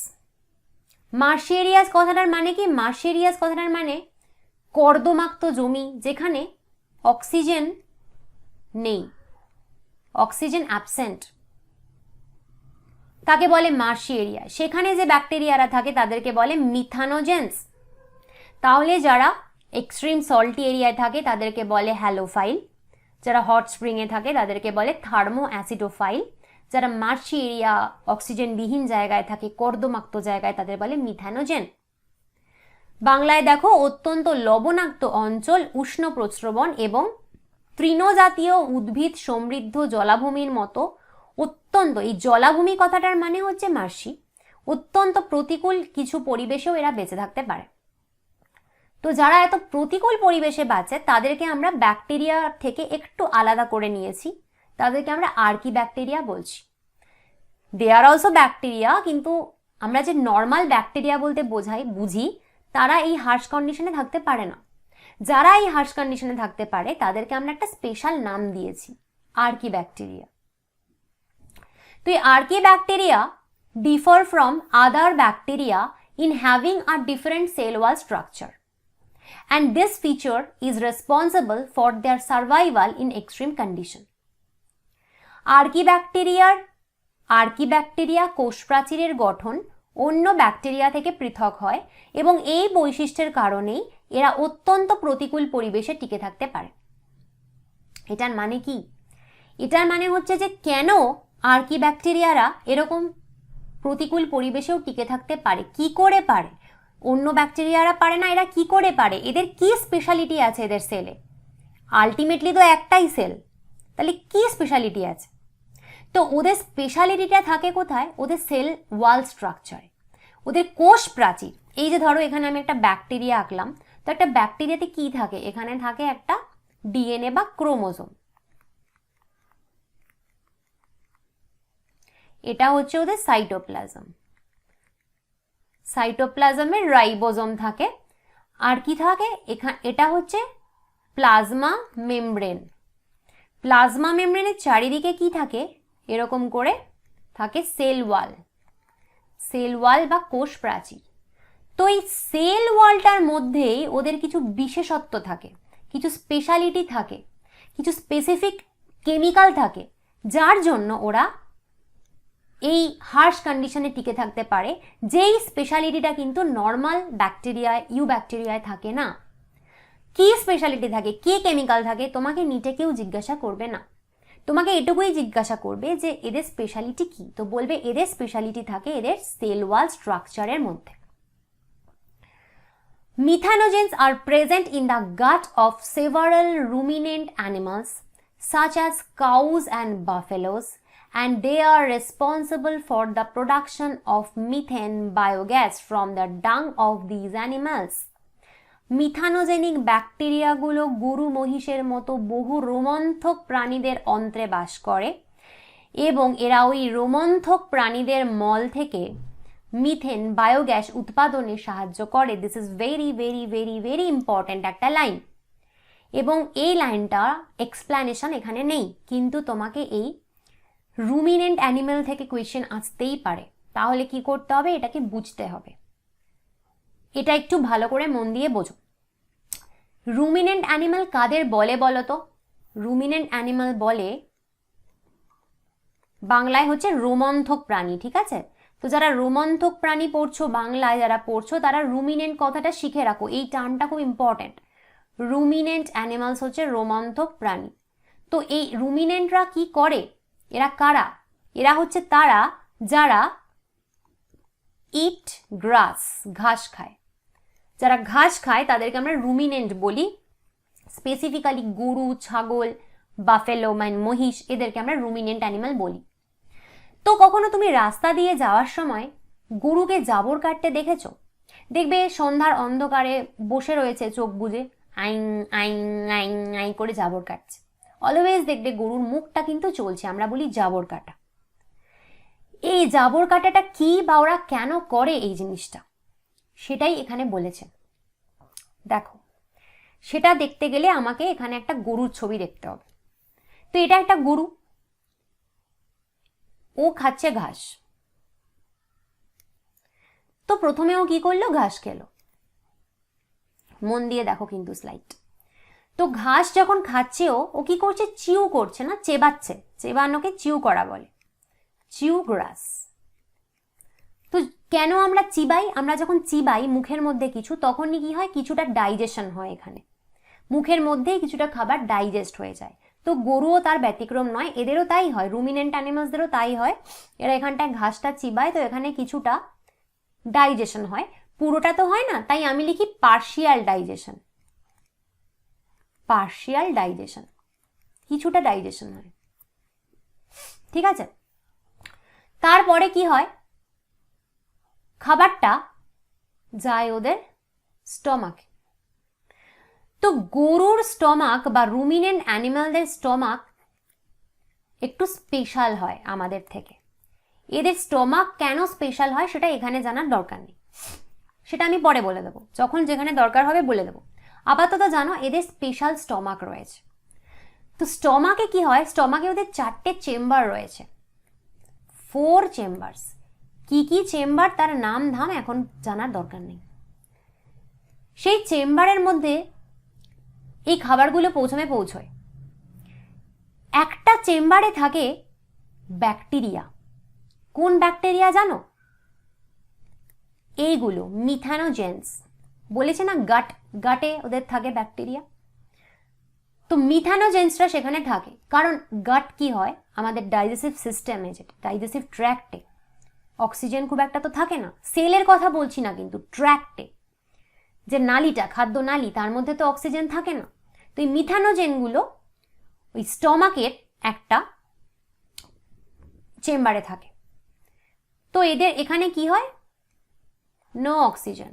মার্শি এরিয়াস কথাটার মানে কি? মার্শি এরিয়াস কথাটার মানে কর্দমাক্ত জমি, যেখানে অক্সিজেন নেই, অক্সিজেন অ্যাবসেন্ট, তাকে বলে মার্শি এরিয়া। সেখানে যে ব্যাকটেরিয়ারা থাকে তাদেরকে বলে মিথানোজেন্স। তাহলে যারা এক্সট্রিম সল্টি এরিয়ায় থাকে তাদেরকে বলে হ্যালোফাইল, যারা হট স্প্রিংয়ে থাকে তাদেরকে বলে থার্মো অ্যাসিডোফাইল, যারা মার্শি এরিয়া অক্সিজেনবিহীন জায়গায় থাকে, কর্দমাক্ত জায়গায়, তাদের বলে মিথানোজেন। বাংলায় দেখো, অত্যন্ত লবণাক্ত অঞ্চল, উষ্ণ প্রস্রবণ এবং তৃণজাতীয় উদ্ভিদ সমৃদ্ধ জলাভূমির মতো অত্যন্ত, এই জলাভূমি কথাটার মানে হচ্ছে মার্শি, অত্যন্ত প্রতিকূল কিছু পরিবেশেও এরা বেঁচে থাকতে পারে। তো যারা এত প্রতিকূল পরিবেশে বাঁচে তাদেরকে আমরা ব্যাকটেরিয়া থেকে একটু আলাদা করে নিয়েছি, তাদেরকে আমরা আর্কিব্যাকটেরিয়া বলছি। দে আর অলসো ব্যাকটেরিয়া, কিন্তু আমরা যে নর্মাল ব্যাকটেরিয়া বলতে বুঝি তারা এই হার্শ কন্ডিশনে থাকতে পারে না। যারা এই হার্শ কন্ডিশনে থাকতে পারে তাদেরকে আমরা একটা স্পেশাল নাম দিয়েছি, আর্কিব্যাকটেরিয়া। তো এই archaebacteria differ from other bacteria in having a different cell wall structure, and this feature is responsible for their survival in extreme condition. Archaebacteria কোষ প্রাচীরের গঠন অন্য ব্যাকটেরিয়া থেকে পৃথক হয় এবং এই বৈশিষ্ট্যের কারণেই এরা অত্যন্ত প্রতিকূল পরিবেশে টিকে থাকতে পারে। এটার মানে কি? এটার মানে হচ্ছে যে কেন আর্কিব্যাকটেরিয়ারা এরকম প্রতিকূল পরিবেশেও টিকে থাকতে পারে, কি করে পারে, অন্য ব্যাকটেরিয়ারা পারে না, এরা কি করে পারে, এদের কি স্পেশালিটি আছে এদের সেলে? আলটিমেটলি তো একটাই সেল, তাহলে কি স্পেশালিটি আছে? তো ওদের স্পেশালিটিটা থাকে কোথায়? ওদের সেল ওয়াল স্ট্রাকচারে, ওদের কোষ প্রাচীর। এই যে ধরো এখানে আমি একটা ব্যাকটেরিয়া আঁকলাম, তো একটা ব্যাকটেরিয়াতে কি থাকে, এখানে থাকে একটা ডিএনএ বা ক্রোমোজোম, এটা হচ্ছে ওদের সাইটোপ্লাজম। সাইটোপ্লাজমের রাইবোজোম থাকে, আর কি থাকে এটা হচ্ছে প্লাজমা মেমব্রেন। প্লাজমা মেমব্রেনের চারিদিকে কি থাকে, এরকম করে থাকে সেল ওয়াল, সেল ওয়াল বা কোষ প্রাচীর। তো এই সেল ওয়ালটার মধ্যেই ওদের কিছু বিশেষত্ব থাকে, কিছু স্পেশালিটি থাকে, কিছু স্পেসিফিক কেমিক্যাল থাকে, যার জন্য ওরা এই হার্শ কন্ডিশনে টিকে থাকতে পারে, যেই স্পেশালিটিটা কিন্তু নর্মাল ব্যাকটেরিয়ায় ইউব্যাকটেরিয়ায় থাকে না। কি স্পেশালিটি থাকে, কি কেমিক্যাল থাকে, তোমাকে নিটে কেউ জিজ্ঞাসা করবে না, তোমাকে এটুকুই জিজ্ঞাসা করবে যে এদের স্পেশালিটি কি, তো বলবে এদের স্পেশালিটি থাকে এদের সেল ওয়াল স্ট্রাকচারের মধ্যে। Methanogens are present in the gut of several ruminant animals such as cows and buffaloes, and they are responsible for the production of methane biogas from the dung of these animals. Methanogenic ব্যাকটেরিয়াগুলো গরু মহিষের মতো বহু রোমন্থক প্রাণীদের অন্ত্রে বাস করে এবং এরা ওই রোমন্থক প্রাণীদের মল থেকে মিথেন বায়োগ্যাস উৎপাদনে সাহায্য করে। This is very very very very important একটা লাইন, এবং এই লাইনটা এক্সপ্লানেশন এখানে নেই, কিন্তু তোমাকে এই রুমিনেন্ট অ্যানিমেল থেকে কোয়েশ্চেন আসতেই পারে। তাহলে কি করতে হবে, এটাকে বুঝতে হবে, এটা একটু ভালো করে মন দিয়ে বোঝো। রুমিনেন্ট অ্যানিমাল কাদের বলে বলো তো? রুমিনেন্ট অ্যানিমাল বলে, বাংলায় হচ্ছে রোমন্থক প্রাণী, ঠিক আছে? তো যারা রোমন্থক প্রাণী পড়ছো, বাংলায় যারা পড়ছো, তারা রুমিনেন্ট কথাটা শিখে রাখো, এই টার্মটা খুব ইম্পর্টেন্ট। রুমিনেন্ট অ্যানিমালস হচ্ছে রোমন্থক প্রাণী। তো এই রুমিনেন্টরা কি করে, এরা কারা? এরা হচ্ছে তারা যারা ইট গ্রাস, ঘাস খায়। যারা ঘাস খায় তাদেরকে আমরা রুমিনেন্ট বলি। স্পেসিফিক্যালি গরু, ছাগল, বাফেলো মানে মহিষ, এদেরকে আমরা রুমিনেন্ট অ্যানিমাল বলি। তো কখনো তুমি রাস্তা দিয়ে যাওয়ার সময় গরুকে জাবর কাটতে দেখেছো? দেখবে সন্ধ্যার অন্ধকারে বসে রয়েছে চোখ বুজে, আইং আইং আইং আইং করে জাবর কাটছে। অলওয়েজ দেখবে গরুর মুখটা কিন্তু চলছে, আমরা বলি জাবর কাটা। এই জাবর কাটাটা কি বা ওরা কেন করে এই জিনিসটা, সেটাই এখানে বলেছে। দেখো, সেটা দেখতে গেলে আমাকে এখানে একটা গরুর ছবি দেখতে হবে। তো এটা একটা গরু, ও খাচ্ছে ঘাস। তো প্রথমে ও কি করলো, ঘাস খেলো। মন দিয়ে দেখো কিন্তু স্লাইড। তো ঘাস যখন খাচ্ছে ও কি করছে, চিউ করছে না, চেবাচ্ছে। চেবানোকে চিউ করা বলে, চিউ গ্রাস। তো কেন আমরা চিবাই? আমরা যখন চিবাই মুখের মধ্যে কিছু, তখনই কি হয়, কিছুটা ডাইজেশন হয়, এখানে মুখের মধ্যেই কিছুটা খাবার ডাইজেস্ট হয়ে যায়। তো গরুও তার ব্যতিক্রম নয়, এদেরও তাই হয়, রুমিনেন্ট অ্যানিমালসদেরও তাই হয়। এরা এখানটায় ঘাসটা চিবায়, তো এখানে কিছুটা ডাইজেশন হয়, পুরোটা তো হয় না, তাই আমি লিখি পার্শিয়াল ডাইজেশন। পার্শিয়াল ডাইজেশন, কিছুটা ডাইজেশন হয়, ঠিক আছে? তারপরে কি হয়, খাবারটা যায় ওদের স্টমাকে। তো গরুর স্টমাক বা রুমিনেন্ট অ্যানিমালদের স্টমাক একটু স্পেশাল হয় আমাদের থেকে। এদের স্টমাক কেন স্পেশাল হয় সেটা এখানে জানার দরকার নেই, সেটা আমি পরে বলে দেবো, যখন যেখানে দরকার হবে বলে দেবো। আপাতত জানো এদের স্পেশাল স্টমাক রয়েছে। তো স্টমাকে কি হয়, স্টমাকে ওদের 4টে চেম্বার রয়েছে, 4 চেম্বারস। কি কি চেম্বার তার নাম ধাম এখন জানার দরকার নেই। সেই চেম্বারের মধ্যে এই খাবারগুলো পৌঁছয়। একটা চেম্বারে থাকে ব্যাকটেরিয়া। কোন ব্যাকটেরিয়া জানো? এইগুলো মিথানোজেন্স। বলেছে না গাটে ওদের থাকে ব্যাকটেরিয়া। তো মিথানোজেন্সরা সেখানে থাকে, কারণ গাট কি হয়, আমাদের ডাইজেস্টিভ সিস্টেমে, যেটা ডাইজেস্টিভ ট্র্যাক্টে অক্সিজেন খুব একটা তো থাকে না। সেলের কথা বলছি না, কিন্তু ট্র্যাক্টে যে নালীটা, খাদ্য নালী, তার মধ্যে তো অক্সিজেন থাকে না। তো এই মিথানোজেনগুলো ওই স্টমাকের একটা চেম্বারে থাকে। তো এদের এখানে কি হয়, নো অক্সিজেন,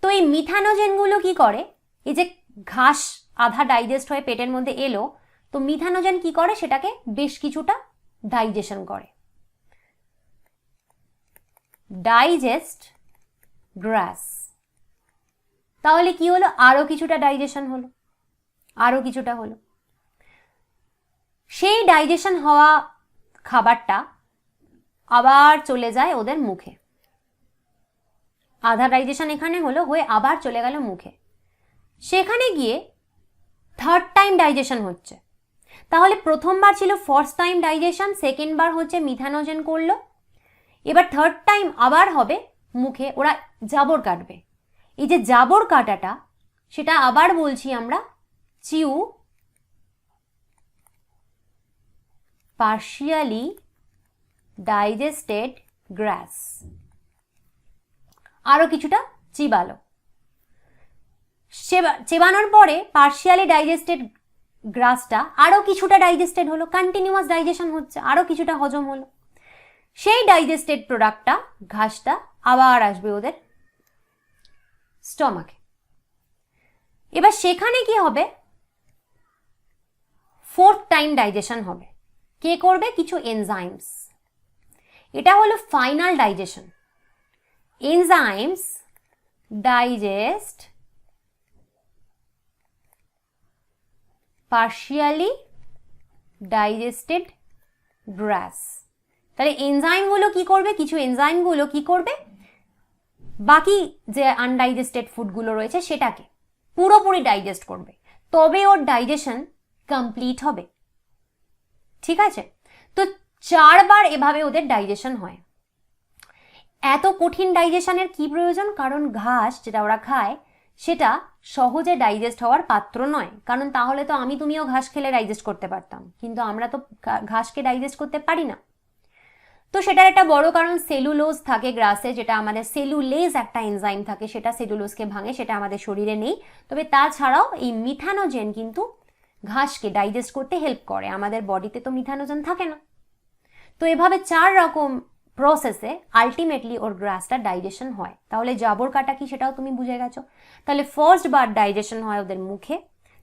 তো এই মিথানোজেনগুলো কি করে, এই যে ঘাস আধা ডাইজেস্ট হয়ে পেটের মধ্যে এলো, তো মিথানোজেন কি করে সেটাকে বেশ কিছুটা ডাইজেশন করে। ডাইজেস্ট গ্রাস। তাহলে কি হলো, আরো কিছুটা ডাইজেশন হলো, আরো কিছুটা হলো। সেই ডাইজেশন হওয়া খাবারটা আবার চলে যায় ওদের মুখে। আধা ডাইজেশন এখানে হলো, হয়ে আবার চলে গেল মুখে। সেখানে গিয়ে থার্ড টাইম ডাইজেশন হচ্ছে। তাহলে প্রথমবার ছিল ফার্স্ট টাইম ডাইজেশন, সেকেন্ড বার হচ্ছে মিথানোজেন করলো, এবার থার্ড টাইম আবার হবে মুখে, ওরা জাবর কাটবে। এই যে জাবর কাটাটা, সেটা আবার বলছি আমরা চিউ পার্শিয়ালি ডাইজেস্টেড গ্রাস। আরো কিছুটা চিবালো, চেবানোর পরে পার্শিয়ালি ডাইজেস্টেড গ্রাসটা আরো কিছুটা ডাইজেস্টেড হলো, কন্টিনিউয়াস ডাইজেশন হচ্ছে, আরো কিছুটা হজম হলো। সেই ডাইজেস্টেড প্রোডাক্টটা, ঘাসটা আবার আসবে ওদের স্টমাকে। এবার সেখানে কি হবে, ফোর্থ টাইম ডাইজেশন হবে। কে করবে, কিছু এনজাইমস। এটা হলো final digestion. Enzymes digest partially digested grass. তাহলে এনজাইমগুলো কি করবে, কিছু এনজাইমগুলো কি করবে, বাকি যে আনডাইজেস্টেড ফুডগুলো রয়েছে সেটাকে পুরোপুরি ডাইজেস্ট করবে, তবে ওর ডাইজেশন কমপ্লিট হবে। ঠিক আছে, তো 4 বার এভাবে ওদের ডাইজেশন হয়। এত কঠিন ডাইজেশনের কি প্রয়োজন, কারণ ঘাস যেটা ওরা খায় সেটা সহজে ডাইজেস্ট হওয়ার পাত্র নয়। কারণ তাহলে তো আমি তুমিও ঘাস খেলে ডাইজেস্ট করতে পারতাম, কিন্তু আমরা তো ঘাসকে ডাইজেস্ট করতে পারি না। তো সেটার একটা বড় কারণ সেলুলোজ থাকে গ্রাসে, যেটা আমাদের সেলুলেজ একটা এনজাইম থাকে, সেটা সেলুলোজকে ভাঙে, সেটা আমাদের শরীরে নেই। তবে তাছাড়াও এই মিথানোজেন কিন্তু ঘাসকে ডাইজেস্ট করতে হেল্প করে, আমাদের বডিতে তো মিথানোজেন থাকে না। তো এভাবে 4 রকম প্রসেসে আলটিমেটলি ওর গ্রাসটা ডাইজেশন হয়। তাহলে জাবর কাটা কি সেটাও তুমি বুঝে গেছো। তাহলে ফার্স্ট বার ডাইজেশন হয় ওদের মুখে,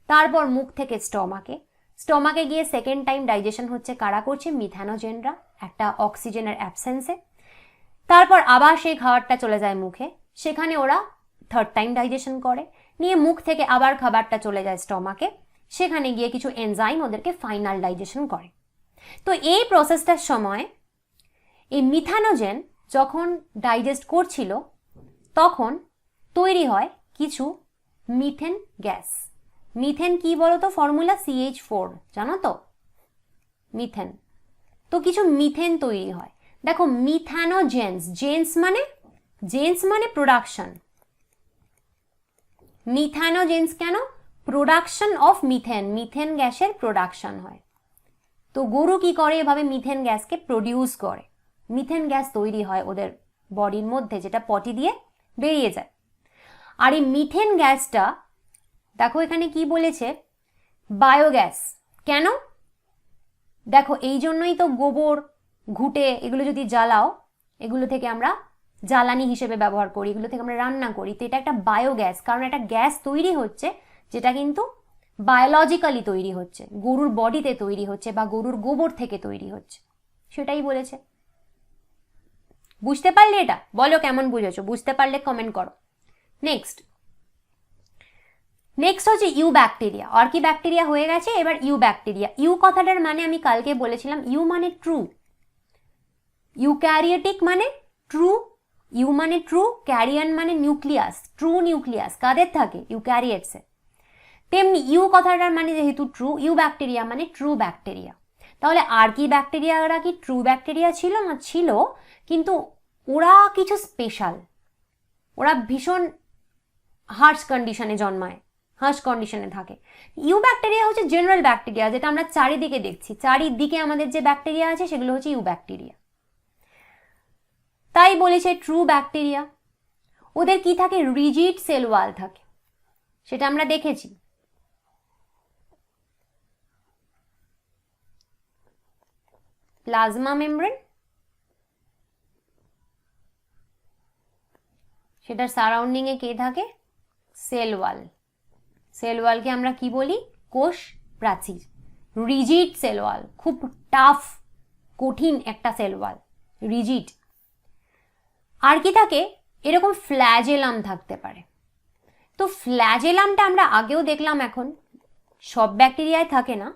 তারপর মুখ থেকে স্টমাকে, স্টমাকে গিয়ে সেকেন্ড টাইম ডাইজেশন হচ্ছে কারা করছে, মিথানোজেনরা, একটা অক্সিজেনের অ্যাবসেন্সে। তারপর আবার সেই খাবারটা চলে যায় মুখে, সেখানে ওরা থার্ড টাইম ডাইজেশন করে, নিয়ে মুখ থেকে আবার খাবারটা চলে যায় স্টমাকে, সেখানে গিয়ে কিছু এনজাইম ওদেরকে ফাইনাল ডাইজেশন করে। তো এই প্রসেসটার সময় এই মিথানোজেন যখন ডাইজেস্ট করছিল তখন তৈরি হয় কিছু মিথেন গ্যাস। মিথেন কি বলো তো, ফর্মুলা CH4, জানো তো, মিথেন। তো কিছু মিথেন তৈরি হয়। দেখো মিথানোজেন্স, জেন্স মানে প্রোডাকশন, মিথানোজেন্স কেন, প্রোডাকশন অফ মিথেন, মিথেন গ্যাসের প্রোডাকশন হয়। তো গরু কি করে, এভাবে মিথেন গ্যাসকে প্রডিউস করে, মিথেন গ্যাস তৈরি হয় ওদের বডির মধ্যে, যেটা পটি দিয়ে বেরিয়ে যায়। আর এই মিথেন গ্যাসটা দেখো এখানে কি বলেছে, বায়োগ্যাস। কেন, দেখো এই জন্যই তো গোবর, ঘুটে এগুলো যদি জ্বালাও, এগুলো থেকে আমরা জ্বালানি হিসেবে ব্যবহার করি, এগুলো থেকে আমরা রান্না করি। তো এটা একটা বায়োগ্যাস, কারণ একটা গ্যাস তৈরি হচ্ছে যেটা কিন্তু বায়োলজিক্যালি তৈরি হচ্ছে, গরুর বডিতে তৈরি হচ্ছে বা গরুর গোবর থেকে তৈরি হচ্ছে, সেটাই বলেছে। বুঝতে পারলে এটা, বলো কেমন বুঝেছো, বুঝতে পারলে কমেন্ট করো। নেক্সট হচ্ছে ইউ ব্যাকটেরিয়া। আর কি ব্যাকটেরিয়া হয়ে গেছে, এবার ইউ ব্যাকটেরিয়া। ইউ কথাটার মানে আমি কালকে বলেছিলাম, ইউ মানে ট্রু, ইউক্যারিওটিক মানে ট্রু, ইউ মানে ট্রু, ক্যারিয়ান মানে নিউক্লিয়াস, ট্রু নিউক্লিয়াস কাদের থাকে, ইউক্যারিয়েটসে। তেমনি ইউ কথাটার মানে যেহেতু ট্রু, ইউ ব্যাকটেরিয়া মানে ট্রু ব্যাকটেরিয়া। তাহলে আর কি ব্যাকটেরিয়ারা কি ট্রু ব্যাকটেরিয়া ছিল না, ছিল, কিন্তু ওরা কিছু স্পেশাল, ওরা ভীষণ হার্শ কন্ডিশনে জন্মায়, হার্শ কন্ডিশনে থাকে। ইউ ব্যাকটেরিয়া হচ্ছে জেনারেল ব্যাকটেরিয়া, যেটা আমরা চারিদিকে দেখছি, চারিদিকে আমাদের যে ব্যাকটেরিয়া আছে সেগুলো হচ্ছে ইউ ব্যাকটেরিয়া। তাই বলেছে ট্রু ব্যাকটেরিয়া। ওদের কি থাকে, রিজিড সেল ওয়াল থাকে, সেটা আমরা দেখেছি। প্লাজমা মেমব্রেন সেটার সারাউন্ডিংয়ে কে থাকে? Cell wall. সেল ওয়ালকে আমরা কি বলি? কোষ প্রাচীর। রিজিড সেল ওয়াল, খুব টাফ, কঠিন একটা সেল ওয়াল, রিজিড। আর কি থাকে? এরকম ফ্ল্যাজেলাম থাকতে পারে। তো ফ্ল্যাজেলামটা আমরা আগেও দেখলাম, এখন সব ব্যাকটেরিয়ায় থাকে না।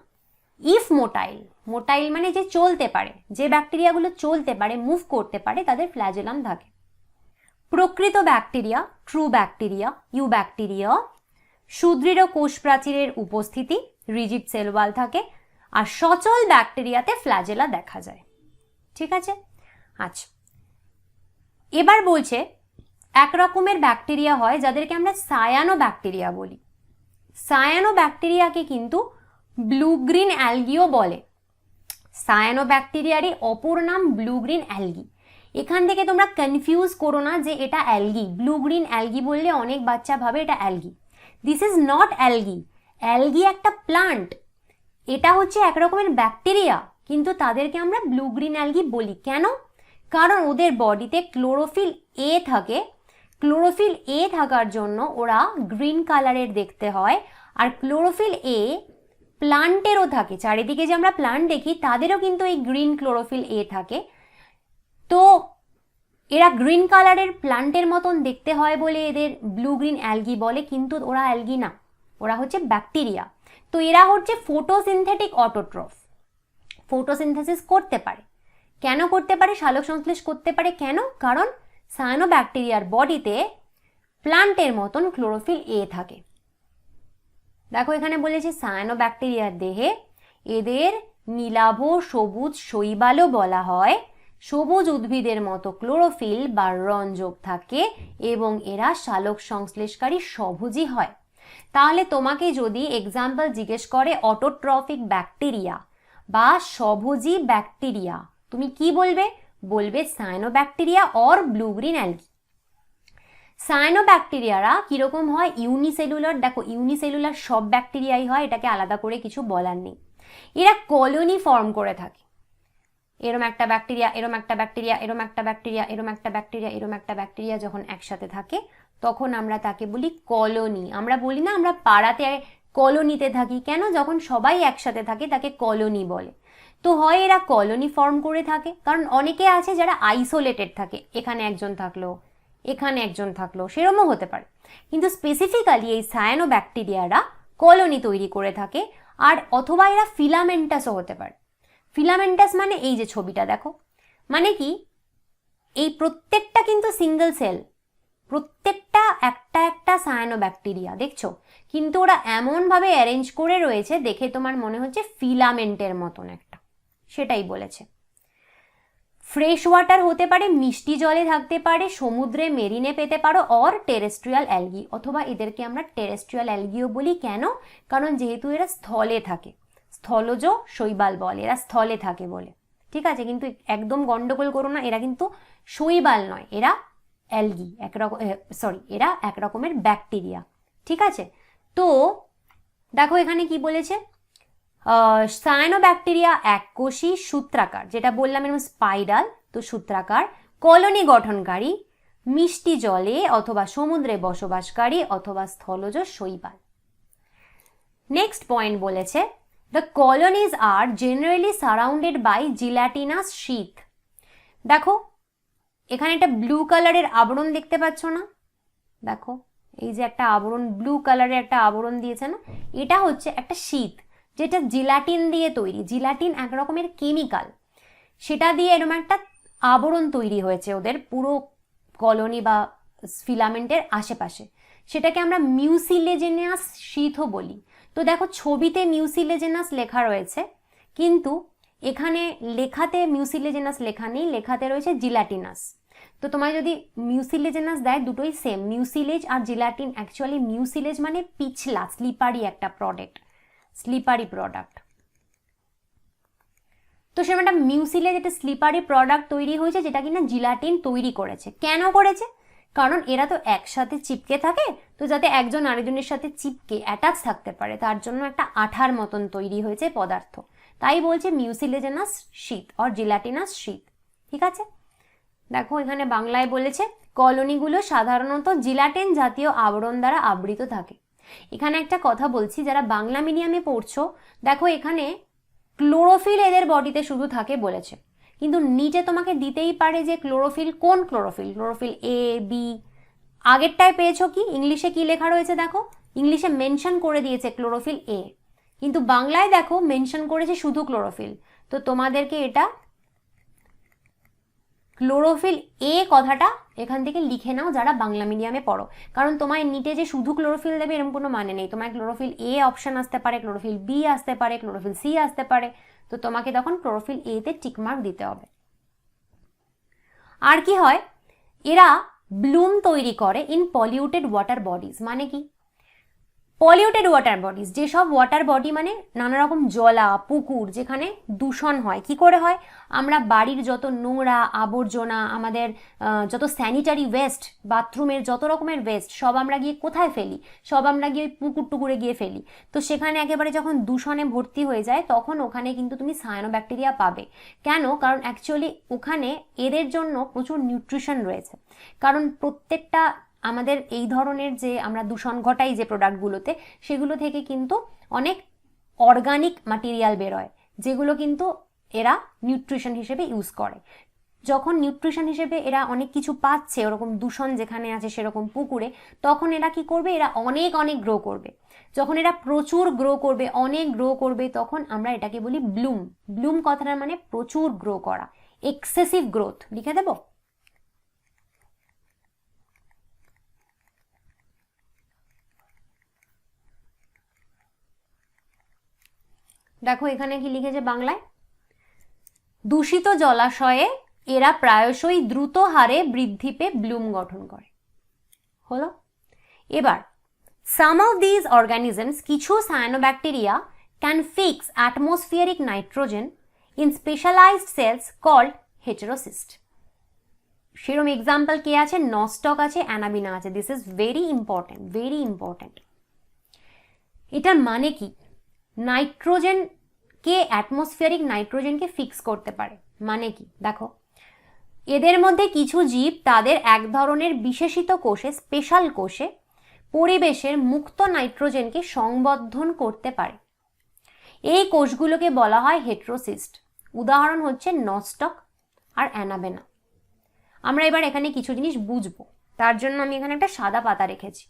ইফ মোটাইল, মোটাইল মানে যে চলতে পারে, যে ব্যাকটেরিয়াগুলো চলতে পারে, মুভ করতে পারে, তাদের ফ্ল্যাজেলাম থাকে। প্রকৃত bacteria, true bacteria, eubacteria, সুদৃঢ় কোষ প্রাচীরের উপস্থিতি, রিজিড সেল ওয়াল থাকে, আর সচল ব্যাকটেরিয়াতে ফ্ল্যাজেলা দেখা যায়। ঠিক আছে? আচ্ছা, এবার বলছে এক রকমের ব্যাকটেরিয়া হয় যাদেরকে আমরা সায়ানো ব্যাকটেরিয়া বলি। সায়ানো ব্যাকটেরিয়াকে কিন্তু ব্লু গ্রিন অ্যালগিও বলে। সায়ানো ব্যাকটেরিয়ারই অপর নাম ব্লু গ্রিন অ্যালগি। এখান থেকে তোমরা কনফিউজ করো না যে এটা অ্যালগি। ব্লু গ্রিন অ্যালগি বললে অনেক বাচ্চা ভাবে এটা algae. This is not algae. Algae একটা প্লান্ট, এটা হচ্ছে এক রকমের ব্যাকটেরিয়া, কিন্তু তাদেরকে আমরা ব্লু গ্রিন অ্যালগি বলি। কেন? কারণ ওদের বডিতে ক্লোরোফিল এ থাকে। ক্লোরোফিল এ থাকার জন্য ওরা গ্রিন কালারের দেখতে হয়। আর ক্লোরোফিল এ প্লান্টেরও থাকে, চারিদিকে যে আমরা প্লান্ট দেখি তাদেরও কিন্তু এই গ্রিন ক্লোরোফিল এ থাকে। তো এরা গ্রিন কালারের প্লান্টের মতন দেখতে হয় বলে এদের ব্লু গ্রিন অ্যালগি বলে, কিন্তু ওরা অ্যালগি না, ওরা হচ্ছে ব্যাকটেরিয়া। তো এরা হচ্ছে ফটোসিনথেটিক অটোট্রফ, ফটোসিনথেসিস করতে পারে। কেন করতে পারে? সালোক সংশ্লেষ করতে পারে। কেন? কারণ সায়ানোব্যাকটেরিয়ার বডিতে প্লান্টের মতন ক্লোরোফিল এ থাকে। দেখো এখানে বলেছে সায়ানোব্যাকটেরিয়ার দেহে এদের নীলাভ সবুজ শৈবালও বলা হয়। সবুজ উদ্ভিদের মতো ক্লোরোফিল বা রঞ্জক থাকে এবং এরা সালোক সংশ্লেষকারী সবুজই হয়। তাহলে তোমাকে যদি এক্সাম্পল জিজ্ঞেস করে অটোট্রফিক ব্যাকটেরিয়া বা সবুজি ব্যাকটেরিয়া, তুমি কি বলবে? বলবে cyanobacteria or blue green algae. সায়ানোব্যাকটেরিয়ারা কিরকম হয়? ইউনিসেলুলার। দেখো ইউনিসেলুলার সব ব্যাকটেরিয়াই হয়, এটাকে আলাদা করে কিছু বলার নেই। এরা কলোনি ফর্ম করে থাকে। এরম একটা ব্যাকটেরিয়া, এরম একটা ব্যাকটেরিয়া, এরম একটা ব্যাকটেরিয়া, এরম একটা ব্যাকটেরিয়া, এরম একটা ব্যাকটেরিয়া যখন একসাথে থাকে তখন আমরা তাকে বলি কলোনি। আমরা বলি না আমরা পাড়াতে কলোনিতে থাকি, কেন? যখন সবাই একসাথে থাকে তাকে কলোনি বলে। তো হয় এরা কলোনি ফর্ম করে থাকে, কারণ অনেকে আছে যারা আইসোলেটেড থাকে, এখানে একজন থাকলো, এখানে একজন থাকলো, সেরমও হতে পারে। কিন্তু স্পেসিফিক্যালি এই সায়ানোব্যাকটেরিয়ারা কলোনি তৈরি করে থাকে। আর অথবা এরা ফিলামেন্টাসও হতে পারে। ফিলামেন্টাস মানে এই যে ছবিটা দেখো, মানে কি এই প্রত্যেকটা কিন্তু সিঙ্গেল সেল, প্রত্যেকটা একটা একটা সায়ানোব্যাকটেরিয়া দেখছো, কিন্তু ওরা এমনভাবে অ্যারেঞ্জ করে রয়েছে দেখে তোমার মনে হচ্ছে ফিলামেন্টের মতন একটা, সেটাই বলেছে। ফ্রেশ ওয়াটার হতে পারে, মিষ্টি জলে থাকতে পারে, সমুদ্রে মেরিনে পেতে পারো, অর টেরেস্ট্রিয়াল অ্যালগি, অথবা এদেরকে আমরা টেরেস্ট্রিয়াল অ্যালগিও বলি। কেন? কারণ যেহেতু এরা স্থলে থাকে, স্থলজ শৈবাল বলে, এরা স্থলে থাকে বলে। ঠিক আছে, কিন্তু একদম গন্ডগোল করো না, এরা কিন্তু শৈবাল নয়, এরা অ্যালগি, এরা এক রকমের ব্যাকটেরিয়া। ঠিক আছে, তো দেখো এখানে কি বলেছে, সায়ানোব্যাকটেরিয়া এককোষী সূত্রাকার, যেটা বললাম এরকম স্পাইরাল, তো সূত্রাকার, কলোনি গঠনকারী, মিষ্টি জলে অথবা সমুদ্রে বসবাসকারী অথবা স্থলজ শৈবাল। নেক্সট পয়েন্ট বলেছে the colonies are generally surrounded by gelatinous sheath. দেখো এখানে একটা ব্লু কালারের আবরণ দেখতে পাচ্ছ না? দেখো এই যে একটা আবরণ, ব্লু কালারের একটা আবরণ দিয়েছে না, এটা হচ্ছে একটা শীথ যেটা জিলাটিন দিয়ে তৈরি। জিলাটিন এক রকমের কেমিক্যাল, সেটা দিয়ে এরকম একটা আবরণ তৈরি হয়েছে ওদের পুরো কলোনি বা ফিলামেন্টের আশেপাশে, সেটাকে আমরা মিউসিলেজেনাস শীথও বলি। তো দেখো ছবিতে মিউসিলেজেনাস লেখা রয়েছে, কিন্তু এখানে লেখাতে মিউসিলেজেনাস লেখা নেই, লেখাতে রয়েছে জিলাটিনাস। তো তোমায় যদি মিউসিলেজেনাস দেয়, দুটোই সেম, মিউসিলেজ আর জিলাটিন। অ্যাকচুয়ালি মিউসিলেজ মানে পিছলা, স্লিপারি একটা প্রোডাক্ট, স্লিপারি প্রোডাক্ট। তো সেরকম একটা মিউসিলেজ, একটা স্লিপারি প্রোডাক্ট তৈরি হয়েছে যেটা কিনা জিলাটিন তৈরি করেছে। কেন করেছে? কারণ এরা তো একসাথে চিপকে থাকে, তো যাতে একজন আরেকজনের সাথে চিপকে অ্যাটাচ থাকতে পারে তার জন্য একটা আঠার মতন তৈরি হয়েছে পদার্থ, তাই বলছে মিউসিলেজেনাস শীথ অর জিলাটিনাস শীথ। ঠিক আছে, দেখো এখানে বাংলায় বলেছে কলোনিগুলো সাধারণত জিলাটিন জাতীয় আবরণ দ্বারা আবৃত থাকে। এখানে একটা কথা বলছি, যারা বাংলা মিডিয়ামে পড়ছো, দেখো এখানে ক্লোরোফিল এদের বডিতে শুধু থাকে বলেছে, কিন্তু নিচে তোমাকে দিতেই পারে যে ক্লোরোফিল কোন ক্লোরোফিল, ক্লোরোফিল এ বি। আগেরটায় পেয়েছো কি, ইংলিশে কি লেখা রয়েছে দেখো, ইংলিশে মেনশন করে দিয়েছে ক্লোরোফিল এ, কিন্তু বাংলায় দেখো মেনশন করেছে শুধু ক্লোরোফিল। তো তোমাদেরকে এটা ক্লোরোফিল এ কথাটা এখান থেকে লিখে নাও যারা বাংলা মিডিয়ামে পড়ো, কারণ তোমায় নিটে যে শুধু ক্লোরোফিল দেবে এরকম কোনো মানে নেই। তোমায় ক্লোরোফিল এ অপশন আসতে পারে, ক্লোরোফিল বি আসতে পারে, ক্লোরোফিল সি আসতে পারে, তো তোমাকে তখন ক্লোরোফিল এ তে টিকমার্ক দিতে হবে। আর কি হয়, এরা ব্লুম তৈরি করে ইন পলিউটেড ওয়াটার বডিজ। মানে কি, পলিউটেড ওয়াটার বডিজ, যেসব ওয়াটার বডি মানে নানা রকম জলা, পুকুর, যেখানে দূষণ হয়। কি করে হয়, আমরা বাড়ির যত নোংরা আবর্জনা, আমাদের যত স্যানিটারি ওয়েস্ট, বাথরুমের যত রকমের ওয়েস্ট, সব আমরা গিয়ে কোথায় ফেলি, সব আমরা গিয়ে ওই পুকুর টুকুরে গিয়ে ফেলি। তো সেখানে একেবারে যখন দূষণে ভর্তি হয়ে যায় তখন ওখানে কিন্তু তুমি সায়ানোব্যাকটেরিয়া পাবে। কেন, কারণ অ্যাকচুয়ালি ওখানে এদের জন্য প্রচুর নিউট্রিশন রয়েছে। কারণ প্রত্যেকটা আমাদের এই ধরনের যে আমরা দূষণ ঘটাই যে প্রোডাক্টগুলোতে, সেগুলো থেকে কিন্তু অনেক অর্গানিক ম্যাটেরিয়াল বেরোয়, যেগুলো কিন্তু এরা নিউট্রিশন হিসেবে ইউজ করে। যখন নিউট্রিশন হিসেবে এরা অনেক কিছু পাচ্ছে, ওরকম দূষণ যেখানে আছে সেরকম পুকুরে, তখন এরা কি করবে, এরা অনেক অনেক গ্রো করবে। যখন এরা প্রচুর গ্রো করবে, অনেক গ্রো করবে, তখন আমরা এটাকে বলি ব্লুম। ব্লুম কথাটার মানে প্রচুর গ্রো করা, এক্সেসিভ গ্রোথ। লিখে দেবো। দেখো এখানে কি লিখেছে বাংলায়, দূষিত জলাশয়ে এরা প্রায়শই দ্রুত হারে বৃদ্ধি পেয়ে ব্লুম গঠন করে। হলো। এবার সাম অফ দিজ অর্গানিজমস, কিছু cyanobacteria can fix atmospheric nitrogen in specialized cells called heterocyst. সেরকম এক্সাম্পল কে আছে, নস্টক আছে, অ্যানাবিনা আছে। This is very important, very important. এটার মানে কি, নাইট্রোজেনকে, অ্যাটমসফিয়ারিক নাইট্রোজেনকে ফিক্স করতে পারে। মানে কি, দেখো এদের মধ্যে কিছু জীব তাদের এক ধরনের বিশেষিত কোষে, স্পেশাল কোষে পরিবেশের মুক্ত নাইট্রোজেনকে সংবর্ধন করতে পারে। এই কোষগুলোকে বলা হয় হেটেরোসিস্ট। উদাহরণ হচ্ছে নস্টক আর অ্যানাবেনা। আমরা এবার এখানে কিছু জিনিস বুঝবো, তার জন্য আমি এখানে একটা সাদা পাতা রেখেছি।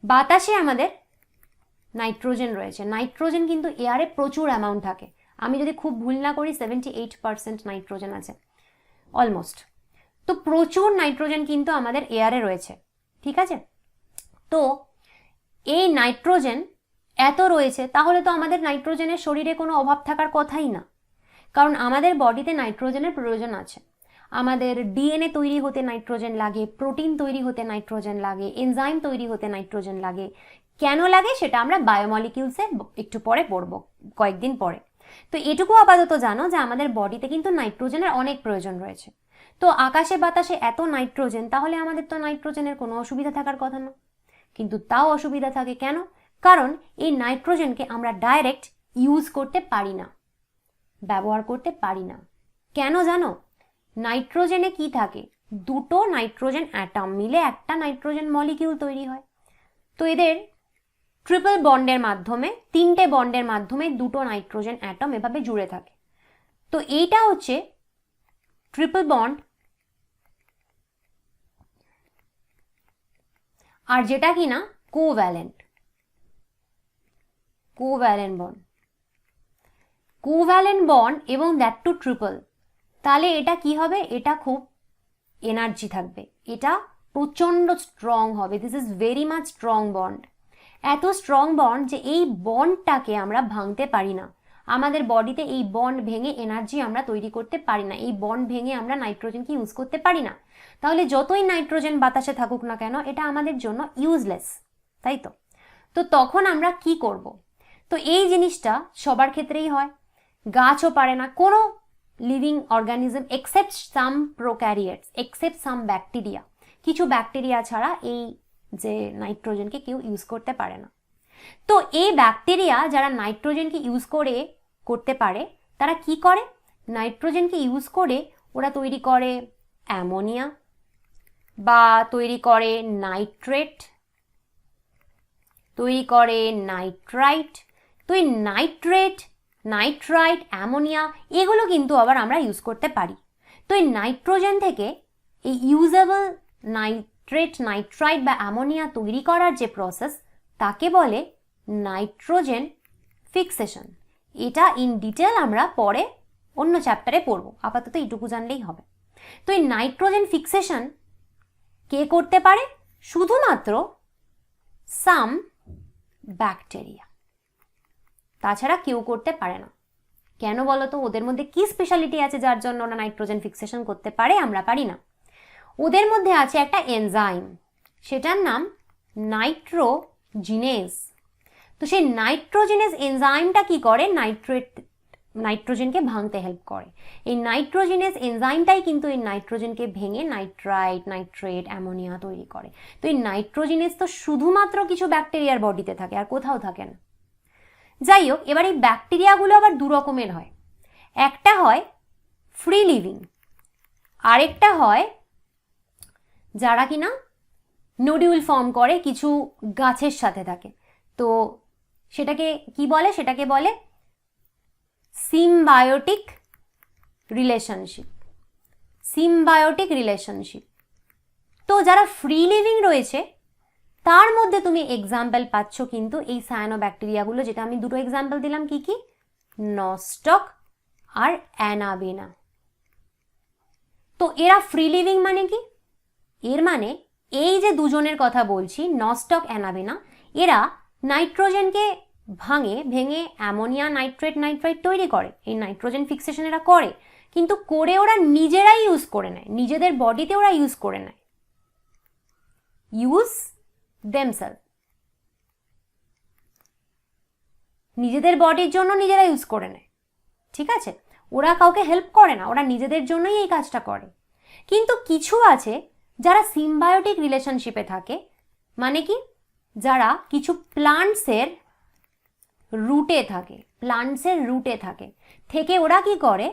বাতাসে আমাদের নাইট্রোজেন রয়েছে, নাইট্রোজেন কিন্তু এয়ারে প্রচুর অ্যামাউন্ট থাকে। আমি যদি খুব ভুল না করি 78% নাইট্রোজেন আছে অলমোস্ট। তো প্রচুর নাইট্রোজেন কিন্তু আমাদের এয়ারে রয়েছে, ঠিক আছে। তো এই নাইট্রোজেন এত রয়েছে, তাহলে তো আমাদের নাইট্রোজেনের শরীরে কোনো অভাব থাকার কথাই না, কারণ আমাদের বডিতে নাইট্রোজেনের প্রয়োজন আছে। আমাদের ডিএনএ তৈরি হতে নাইট্রোজেন লাগে, প্রোটিন তৈরি হতে নাইট্রোজেন লাগে, এনজাইম তৈরি হতে নাইট্রোজেন লাগে। কেন লাগে সেটা আমরা বায়োমলিকিউলসে একটু পরে পড়বো, কয়েকদিন পরে। তো এটুকু আপাতত জানো যে আমাদের বডিতে কিন্তু নাইট্রোজেনের অনেক প্রয়োজন রয়েছে। তো আকাশে বাতাসে এত নাইট্রোজেন, তাহলে আমাদের তো নাইট্রোজেনের কোনো অসুবিধা থাকার কথা না, কিন্তু তাও অসুবিধা থাকে। কেন, কারণ এই নাইট্রোজেনকে আমরা ডাইরেক্ট ইউজ করতে পারি না, ব্যবহার করতে পারি না। কেন জানো, নাইট্রোজেনে কি থাকে, দুটো নাইট্রোজেন অ্যাটম মিলে একটা নাইট্রোজেন মলিকিউল তৈরি হয়। তো এদের ট্রিপল বন্ডের মাধ্যমে, তিনটে বন্ডের মাধ্যমে দুটো নাইট্রোজেন অ্যাটম এভাবে জুড়ে থাকে। তো এইটা হচ্ছে ট্রিপল বন্ড। আর যেটা কিনা covalent, covalent bond, covalent bond এবং দ্যাট টু ট্রিপল। তাহলে এটা কি হবে, এটা খুব এনার্জি থাকবে, এটা প্রচন্ড স্ট্রং হবে। This is very much strong bond. এত স্ট্রং বন্ড যে এই বন্ডটাকে আমরা ভাঙতে পারি না। আমাদের বডিতে এই বন্ড ভেঙে এনার্জি আমরা তৈরি করতে পারি না, এই বন্ড ভেঙে আমরা নাইট্রোজেনকে ইউজ করতে পারি না। তাহলে যতই নাইট্রোজেন বাতাসে থাকুক না কেন, এটা আমাদের জন্য ইউজলেস, তাই তো। তো তখন আমরা কি করব, তো এই জিনিসটা সবার ক্ষেত্রেই হয়। গাছও পারে না, কোনো লিভিং অর্গানিজম এক্সেপ্ট সাম প্রোক্যারিয়েটস, এক্সেপ্ট সাম ব্যাকটেরিয়া, কিছু ব্যাকটেরিয়া ছাড়া এই যে নাইট্রোজেনকে কেউ ইউজ করতে পারে না। তো এই ব্যাকটেরিয়া যারা নাইট্রোজেনকে ইউজ করতে পারে, তারা কি করে, নাইট্রোজেনকে ইউজ করে ওরা তৈরি করে অ্যামোনিয়া, বা তৈরি করে নাইট্রেট, তৈরি করে নাইট্রাইট। তো এই নাইট্রেট, নাইট্রাইট, অ্যামোনিয়া এগুলো কিন্তু আবার আমরা ইউজ করতে পারি। তো এই নাইট্রোজেন থেকে এই ইউজেবল নাইট্রেট, নাইট্রাইট বা অ্যামোনিয়া তৈরি করার যে প্রসেস তাকে বলে নাইট্রোজেন ফিক্সেশন। এটা ইন ডিটেল আমরা পরে অন্য চ্যাপ্টারে পড়ব, আপাতত এইটুকু জানলেই হবে। তো এই নাইট্রোজেন ফিক্সেশন কে করতে পারে? শুধুমাত্র সাম ব্যাকটেরিয়া, তাছাড়া কেউ করতে পারে না। কেন বলো তো? ওদের মধ্যে কি স্পেশালিটি আছে যার জন্য ওরা নাইট্রোজেন ফিক্সেশন করতে পারে, আমরা পারি না? ওদের মধ্যে আছে একটা এনজাইম, সেটার নাম নাইট্রোজিনেজ। তো সেই নাইট্রোজিনেজ এনজাইমটা কি করে? নাইট্রোজেনকে ভাঙতে হেল্প করে। এই নাইট্রোজিনেজ এনজাইমটাই কিন্তু এই নাইট্রোজেনকে ভেঙে নাইট্রাইট, নাইট্রেট, অ্যামোনিয়া তৈরি করে। তো এই নাইট্রোজিনেজ তো শুধুমাত্র কিছু ব্যাকটেরিয়ার বডিতে থাকে, আর কোথাও থাকে না। যাই হোক, এবার এই ব্যাকটেরিয়াগুলো আবার দু রকমের হয়। একটা হয় ফ্রি লিভিং, আরেকটা হয় যারা কিনা নোডিউল ফর্ম করে, কিছু গাছের সাথে থাকে। তো সেটাকে কি বলে? সেটাকে বলে সিম্বায়োটিক রিলেশনশিপ। Symbiotic relationship. তো যারা ফ্রি লিভিং রয়েছে তার মধ্যে তুমি এক্সাম্পল পাচ্ছ কিন্তু এই সায়ানোব্যাকটেরিয়াগুলো, যেটা আমি দুটো এক্সাম্পল দিলাম। কি কি? নস্টক আর অ্যানাবেনা। তো এরা ফ্রি লিভিং মানে কি? এর মানে এই যে দুজনের কথা বলছি, নস্টক, অ্যানাবেনা, এরা নাইট্রোজেনকে ভেঙে অ্যামোনিয়া, নাইট্রেট, নাইট্রাইট তৈরি করে। এই নাইট্রোজেন ফিক্সেশন এরা করে, কিন্তু করে ওরা নিজেরাই ইউজ করে নেয়, নিজেদের বডিতে ওরা ইউজ করে নেয়। ইউজ দেমসেলফ, নিজেদের বডির জন্য নিজেরা ইউজ করে নেয়। ঠিক আছে? ওরা কাউকে হেল্প করে না, ওরা নিজেদের জন্যই এই কাজটা করে। কিন্তু কিছু আছে যারা সিম্বায়োটিক রিলেশনশিপে থাকে, মানে কি? যারা কিছু প্লান্টসের রুটে থাকে, থেকে ওরা কি করে?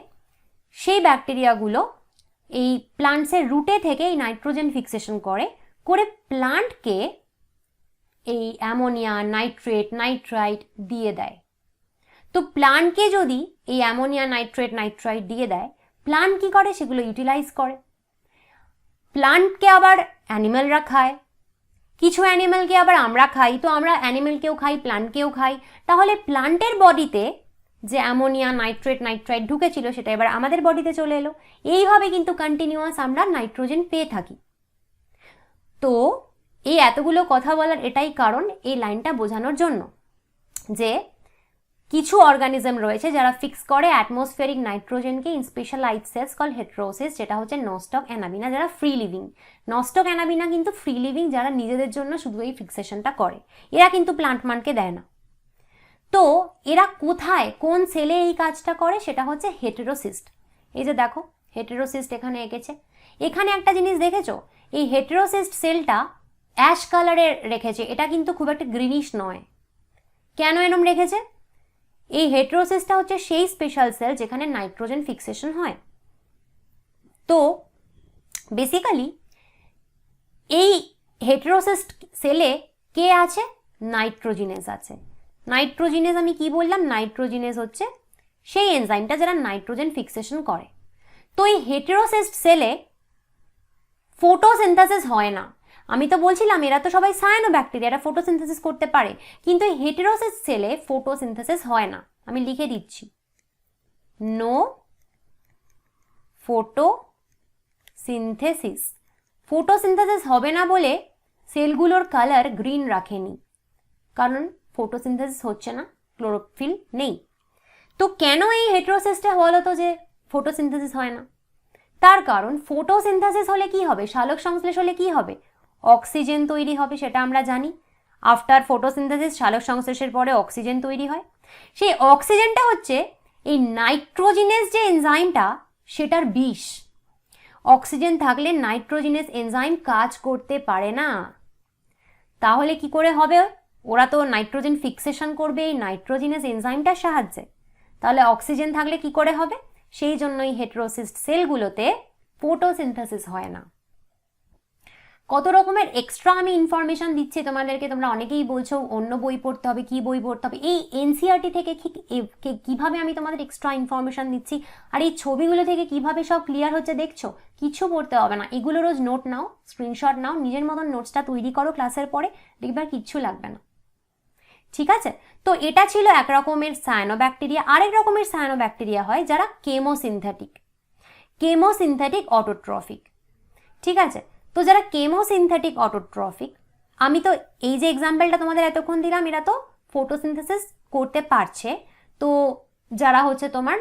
সেই ব্যাকটেরিয়াগুলো এই প্লান্টসের রুটে থেকে এই নাইট্রোজেন ফিক্সেশন করে প্লান্টকে এই অ্যামোনিয়া, নাইট্রেট, নাইট্রাইট দিয়ে দেয়। তো প্লান্টকে যদি এই অ্যামোনিয়া, নাইট্রেট, নাইট্রাইট দিয়ে দেয়, প্লান্ট কি করে? সেগুলো ইউটিলাইজ করে। প্লান্টকে আবার অ্যানিমেলরা খায়, কিছু অ্যানিমেলকে আবার আমরা খাই। তো আমরা অ্যানিমেলকেও খাই, প্লান্টকেও খাই। তাহলে প্লান্টের বডিতে যে অ্যামোনিয়া, নাইট্রেট, নাইট্রাইট ঢুকেছিল সেটা এবার আমাদের বডিতে চলে এলো। এইভাবে কিন্তু কন্টিনিউয়াস আমরা নাইট্রোজেন পেয়ে থাকি। তো এই এতগুলো কথা বলার এটাই কারণ, এই লাইনটা বোঝানোর জন্য যে কিছু অর্গানিজম রয়েছে যারা ফিক্স করে অ্যাটমসফিয়ারিক নাইট্রোজেনকে in specialize cells call heterocyst, যেটা হচ্ছে নস্টক, অ্যানাবিনা, যারা ফ্রি লিভিং। নস্টক, অ্যানাবিনা কিন্তু ফ্রি লিভিং, যারা নিজেদের জন্য শুধু এই ফিক্সেশনটা করে। এরা কিন্তু প্লান্ট মানকে দেয় না। তো এরা কোথায়, কোন সেলে এই কাজটা করে? সেটা হচ্ছে হেটেরোসিস্ট। এই যে দেখো হেটেরোসিস্ট এখানে এঁকেছে। এখানে একটা জিনিস দেখেছো, এই হেটেরোসিস্ট সেলটা অ্যাশ কালারের রেখেছে, এটা কিন্তু খুব একটা গ্রিনিশ নয়। কেন এরম রেখেছে? এই হেটেরোসিসটা হচ্ছে সেই স্পেশাল সেল যেখানে নাইট্রোজেন ফিক্সেশন হয়। তো বেসিক্যালি এই হেটেরোসিস সেলে কে আছে? নাইট্রোজিনেজ আছে। নাইট্রোজিনেজ আমি কি বললাম? নাইট্রোজিনেজ হচ্ছে সেই এনজাইমটা যারা নাইট্রোজেন ফিক্সেশন করে। তো এই হেটেরোসিস সেলে ফটোসিনথেসিস হয় না। আমি তো বলছিলাম এরা তো সবাই সায়ানোব্যাকটেরিয়া, এরা ফটোসিনথেসিস করতে পারে, কিন্তু এই হেটেরোসিস সেলে ফটোসিনথেসিস হয় না। আমি লিখে দিচ্ছি, নো ফটোসিনথেসিস। ফটোসিনথেসিস হবে না বলে সেলগুলোর কালার গ্রিন রাখেনি, কারণ ফটোসিনথেসিস হচ্ছে না, ক্লোরোফিল নেই। তো কেন এই হেটেরোসিসটা হলো তো যে ফটোসিনথেসিস হয় না? তার কারণ ফটোসিনথেসিস হলে কি হবে? সালোক সংশ্লেষ হলে কি হবে? অক্সিজেন তৈরি হবে, সেটা আমরা জানি। আফটার ফটোসিনথেসিস, সালোক সংশ্লেষের পরে অক্সিজেন তৈরি হয়। সেই অক্সিজেনটা হচ্ছে এই নাইট্রোজিনেজ যে এনজাইমটা সেটার বিষ। অক্সিজেন থাকলে নাইট্রোজিনেজ এনজাইম কাজ করতে পারে না। তাহলে কি করে হবে? ওরা তো নাইট্রোজেন ফিক্সেশন করবে এই নাইট্রোজিনেজ এনজাইমটার সাহায্যে। তাহলে অক্সিজেন থাকলে কি করে হবে? সেই জন্যই হেটেরোসিস সেলগুলোতে ফটোসিনথেসিস হয় না। কত রকমের এক্সট্রা আমি ইনফরমেশন দিচ্ছি তোমাদেরকে। তোমরা অনেকেই বলছো অন্য বই পড়তে হবে, কি বই পড়তে হবে। এই এনসিইআরটি থেকে কিভাবে আমি তোমাদের এক্সট্রা ইনফরমেশন দিচ্ছি, আর এই ছবিগুলো থেকে কিভাবে সব ক্লিয়ার হচ্ছে দেখছো। কিছু পড়তে হবে না, এগুলো রোজ নোট নাও, স্ক্রিনশট নাও, নিজের মতন নোটসটা তৈরি করো ক্লাসের পরে, দেখবে আর কিচ্ছু লাগবে না। ঠিক আছে, তো এটা ছিল এক রকমের সায়ানোব্যাকটেরিয়া। আরেক রকমের সায়ানোব্যাকটেরিয়া হয় যারা কেমোসিনথেটিক অটোট্রফিক। ঠিক আছে, তো যারা কেমোসিনথেটিক অটোট্রফিক, আমি তো এই যে এক্সাম্পলটা তোমাদের এতক্ষণ দিলাম, এরা তো ফটোসিনথেসিস করতে পারছে, তো যারা হচ্ছে তোমার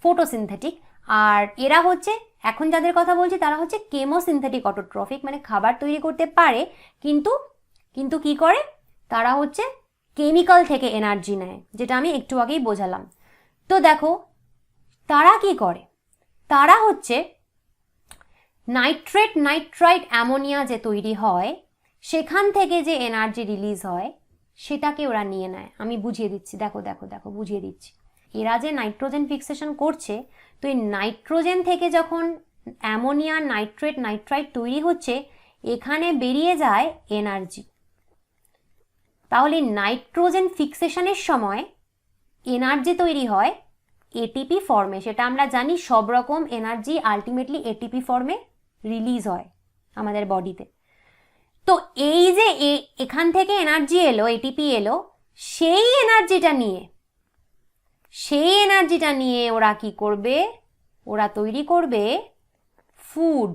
ফটোসিনথেটিক, আর এরা হচ্ছে এখন যাদের কথা বলছি তারা হচ্ছে কেমোসিনথেটিক অটোট্রফিক, মানে খাবার তৈরি করতে পারে কিন্তু কি করে, তারা হচ্ছে কেমিক্যাল থেকে এনার্জি নেয়, যেটা আমি একটু আগেই বোঝালাম। তো দেখো তারা কি করে, তারা হচ্ছে নাইট্রাইট অ্যামোনিয়া যে তৈরি হয় সেখান থেকে যে এনার্জি রিলিজ হয় সেটাকে ওরা নিয়ে নেয়। আমি বুঝিয়ে দিচ্ছি, দেখো বুঝিয়ে দিচ্ছি। এরা যে নাইট্রোজেন ফিক্সেশন করছে, তো এই নাইট্রোজেন থেকে যখন অ্যামোনিয়া নাইট্রাইট তৈরি হচ্ছে, এখানে বেরিয়ে যায় এনার্জি। তাহলে নাইট্রোজেন ফিক্সেশনের সময় এনার্জি তৈরি হয় এটিপি ফর্মে। সেটা আমরা জানি, সব রকম এনার্জি আলটিমেটলি এটিপি ফর্মে রিলিজ হয় আমাদের বডিতে। তো এই যে এখান থেকে এনার্জি এলো, এটিপি এলো, সেই এনার্জিটা নিয়ে ওরা কি করবে, ওরা তৈরি করবে ফুড।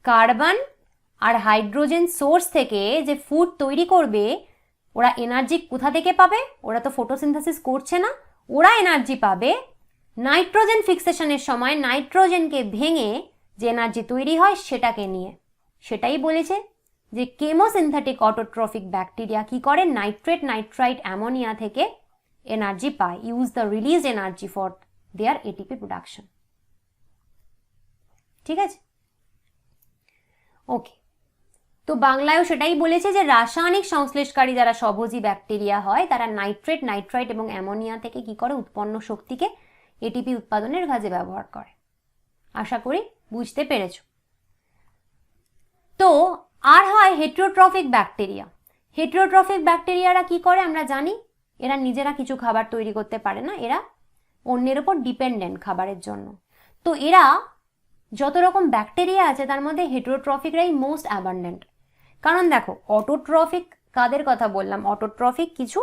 কার্বন আর হাইড্রোজেন সোর্স থেকে যে ফুড তৈরি করবে, ওরা এনার্জি কোথা থেকে পাবে, ওরা তো ফটোসিনথেসিস করছে না, ওরা এনার্জি পাবে নাইট্রোজেন ফিক্সেশনের সময় নাইট্রোজেনকে ভেঙে যে এনার্জি তৈরি হয় সেটাকে নিয়ে। সেটাই বলেছে যে কেমোসিনথেটিক অটোট্রফিক ব্যাকটেরিয়া কি করে, নাইট্রাইট অ্যামোনিয়া থেকে এনার্জি পায়, use the release energy for their ATP production. ঠিক আছে, ওকে। তো বাংলায়ও সেটাই বলেছে যে রাসায়নিক সংশ্লেষকারী যারা স্বভোজী ব্যাকটেরিয়া হয়, তারা নাইট্রাইট এবং অ্যামোনিয়া থেকে কি করে, উৎপন্ন শক্তিকে এটিপি উৎপাদনের কাজে ব্যবহার করে। আশা করি বুঝতে পেরেছ। তো আর হয় হেটেরোট্রফিক ব্যাকটেরিয়া। হেটেরোট্রফিক ব্যাকটেরিয়ারা কি করে আমরা জানি, এরা নিজেরা কিছু খাবার তৈরি করতে পারে না, এরা অন্যের ওপর ডিপেন্ডেন্ট খাবারের জন্য। তো এরা যত রকম ব্যাকটেরিয়া আছে তার মধ্যে হেটেরোট্রফিকরাই মোস্ট অ্যাবান্ডেন্ট। কারণ দেখো অটোট্রফিক কাদের কথা বললাম, অটোট্রফিক কিছু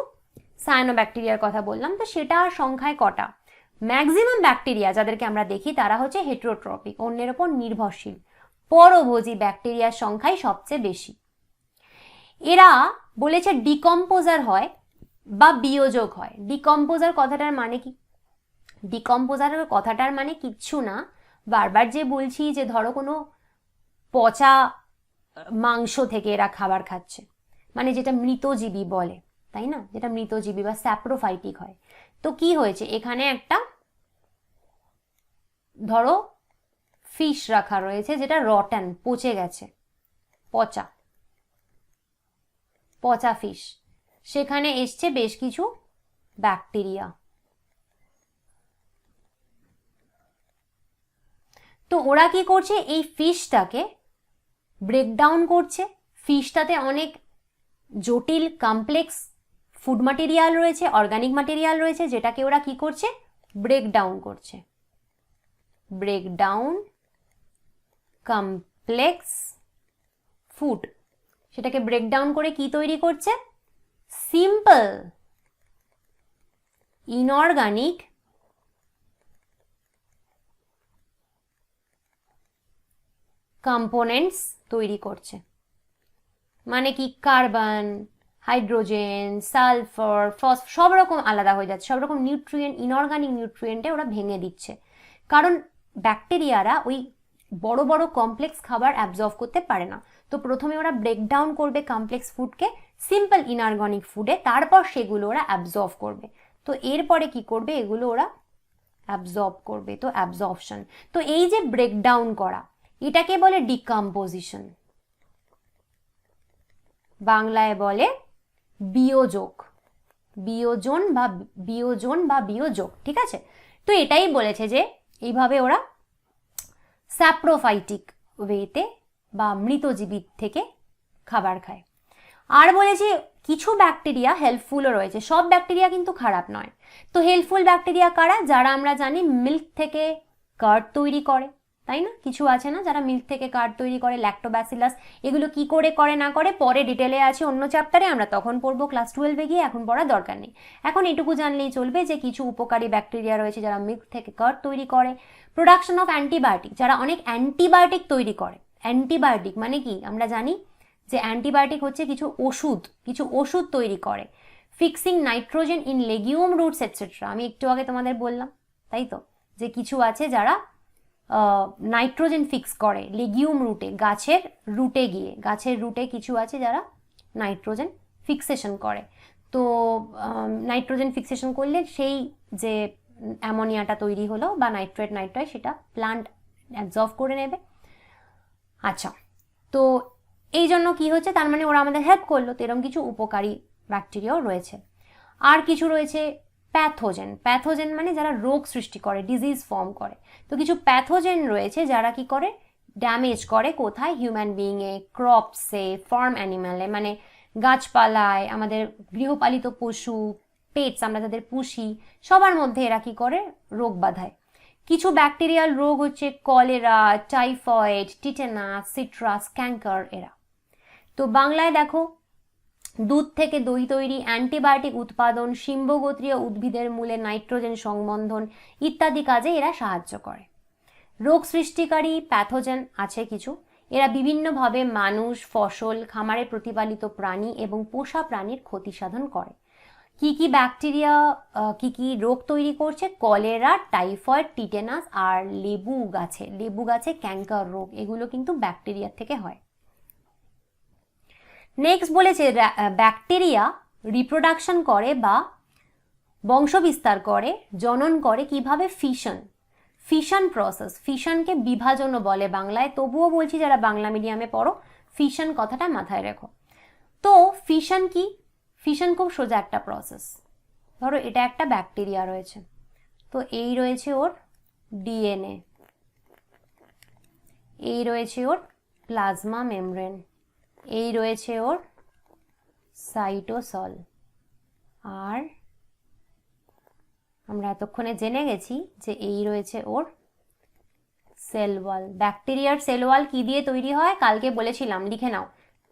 সায়ানোব্যাকটেরিয়ার কথা বললাম, তো সেটা সংখ্যায় কটা, ম্যাক্সিমাম ব্যাকটেরিয়া যাদেরকে আমরা দেখি তারা হচ্ছে হেটেরোট্রফিক, অন্যের ওপর নির্ভরশীল। পরভোজী ব্যাকটেরিয়ার সংখ্যাই সবচেয়ে বেশি। এরা বলেছে ডিকম্পোজার হয় বা বিয়োজক হয়। ডিকম্পোজার কথাটার মানে কি, ডিকম্পোজারের কথাটার মানে কিচ্ছু না, বারবার যে বলছি যে ধরো কোনো পচা মাংস থেকে এরা খাবার খাচ্ছে, মানে যেটা মৃতজীবী বলে, তাই না, যেটা মৃতজীবী বা স্যাপ্রোফাইটিক হয়। তো কি হয়েছে, এখানে একটা ধরো ফিশ রাখা রয়েছে যেটা রটন, পচে গেছে, পচা ফিশ, সেখানে এসছে বেশ কিছু ব্যাকটেরিয়া। তো ওরা কি করছে, এই ফিশটাকে ব্রেকডাউন করছে। ফিশটাতে অনেক জটিল কমপ্লেক্স ফুড ম্যাটেরিয়াল রয়েছে, অর্গানিক ম্যাটেরিয়াল রয়েছে, যেটাকে ওরা কি করছে, ব্রেকডাউন করছে। ব্রেকডাউন কমপ্লেক্স ফুড, সেটাকে ব্রেকডাউন করে কি তৈরি করছে, সিম্পল ইনঅর্গানিক কম্পোনেন্টস তৈরি করছে। মানে কি, কার্বন, হাইড্রোজেন, সালফার, ফসফরাস সব রকম আলাদা হয়ে যাচ্ছে, সব রকম নিউট্রিয়েন্ট, ইনঅর্গানিক নিউট্রিয়েন্টে ওরা ভেঙে দিচ্ছে। কারণ ব্যাকটেরিয়ারা ওই বড় বড় কমপ্লেক্স খাবার অ্যাবজর্ব করতে পারে না, তো প্রথমে ওরা ব্রেকডাউন করবে কমপ্লেক্স ফুডকে সিম্পল ইনঅর্গানিক ফুডে, তারপর সেগুলো ওরা অ্যাবজর্ব করবে। তো এরপরে কি করবে, এগুলো ওরা অ্যাবজর্ব করবে, তো অ্যাবজর্পশন। তো এই যে ব্রেকডাউন করা, এটাকে বলে ডিকম্পোজিশন, বাংলায় বলে বিয়োজক, বিয়োজন বা বিয়োজক। ঠিক আছে, তো এটাই বলেছে যে এইভাবে ওরা স্যাপ্রোফাইটিক ওয়েতে বা মৃতজীবী থেকে খাবার খায়। আর বলেছি কিছু ব্যাকটেরিয়া হেল্পফুলও রয়েছে, সব ব্যাকটেরিয়া কিন্তু খারাপ নয়। তো হেল্পফুল ব্যাকটেরিয়া কারা? যারা আমরা জানি মিল্ক থেকে কার্ড তৈরি করে, তাই না? কিছু আছে না যারা মিল্ক থেকে কার্ড তৈরি করে, ল্যাক্টোব্যাসিলাস। এগুলো কি করে করে না করে পরে ডিটেলে আছে অন্য চ্যাপ্টারে, আমরা তখন পড়বো ক্লাস 12-এ গিয়ে, এখন পড়ার দরকার নেই। এখন এটুকু জানলেই চলবে যে কিছু উপকারী ব্যাকটেরিয়া রয়েছে যারা মিল্ক থেকে কার্ড তৈরি করে। প্রোডাকশন অফ অ্যান্টিবায়োটিক, যারা অনেক অ্যান্টিবায়োটিক তৈরি করে। অ্যান্টিবায়োটিক মানে কি আমরা জানি যে অ্যান্টিবায়োটিক হচ্ছে কিছু ওষুধ তৈরি করে। Fixing nitrogen in legume roots etcetera, আমি একটু আগে তোমাদের বললাম, তাই তো, যে কিছু আছে যারা নাইট্রোজেন ফিক্স করে লেগিউম রুটে, গাছের রুটে কিছু আছে যারা নাইট্রোজেন ফিক্সেশন করে। তো নাইট্রোজেন ফিক্সেশন করলে সেই যে অ্যামোনিয়াটা তৈরি হলো বা নাইট্রেট সেটা প্লান্ট অ্যাবজর্ব করে নেবে। আচ্ছা, তো এই জন্য কি হচ্ছে, তার মানে ওরা আমাদের হেল্প করলো। তো এরকম কিছু উপকারী ব্যাকটেরিয়াও রয়েছে। আর কিছু রয়েছে প্যাথোজেন মানে যারা রোগ সৃষ্টি করে, ডিজিজ ফর্ম করে। তো কিছু প্যাথোজেন রয়েছে যারা কি করে, ড্যামেজ করে কোথায়, হিউম্যান বিইংয়ে, ক্রপসে, ফার্ম অ্যানিম্যালে মানে গাছপালায়, আমাদের গৃহপালিত পশু, পেটস আমরা যাদের পুষি, সবার মধ্যে এরা কি করে, রোগ বাঁধায়। কিছু ব্যাকটেরিয়াল রোগ হচ্ছে কলেরা, টাইফয়েড, টিটেনাস, সিট্রাস, ক্যাঙ্কার এরা। তো বাংলায় দেখো, দুধ থেকে দই তৈরি, অ্যান্টিবায়োটিক উৎপাদন, শিম্বগোত্রীয় উদ্ভিদের মূলে নাইট্রোজেন সংবন্ধন ইত্যাদি কাজে এরা সাহায্য করে। রোগ সৃষ্টিকারী প্যাথোজেন আছে কিছু, এরা বিভিন্নভাবে মানুষ, ফসল, খামারে প্রতিপালিত প্রাণী এবং পোষা প্রাণীর ক্ষতি সাধন করে। কি কি ব্যাকটেরিয়া কি কি রোগ তৈরি করছে? কলেরা, টাইফয়েড, টিটেনাস আর লেবু গাছে ক্যাঙ্কার রোগ, এগুলো কিন্তু ব্যাকটেরিয়া থেকে হয়। নেক্সট বলেছে ব্যাকটেরিয়া রিপ্রোডাকশন করে বা বংশবিস্তার করে, জনন করে কিভাবে? Fission process. ফিশনকে বিভাজনও বলে বাংলায়, তবুও বলছি যারা বাংলা মিডিয়ামে পড়ো ফিশন কথাটা মাথায় রেখো। তো ফিশন কি? ফিশন খুব সোজা একটা প্রসেস। ধরো এটা একটা ব্যাকটেরিয়া রয়েছে, তো এই রয়েছে ওর ডিএনএ, এই রয়েছে ওর প্লাজমা মেমব্রেন, এই রয়েছে ওর সাইটোসল, আর আমরা এতক্ষণে জেনে গেছি যে এই রয়েছে ওর সেল ওয়াল। ব্যাকটেরিয়ার সেল ওয়াল কি দিয়ে তৈরি হয়? কালকে বলেছিলাম, লিখে নাও,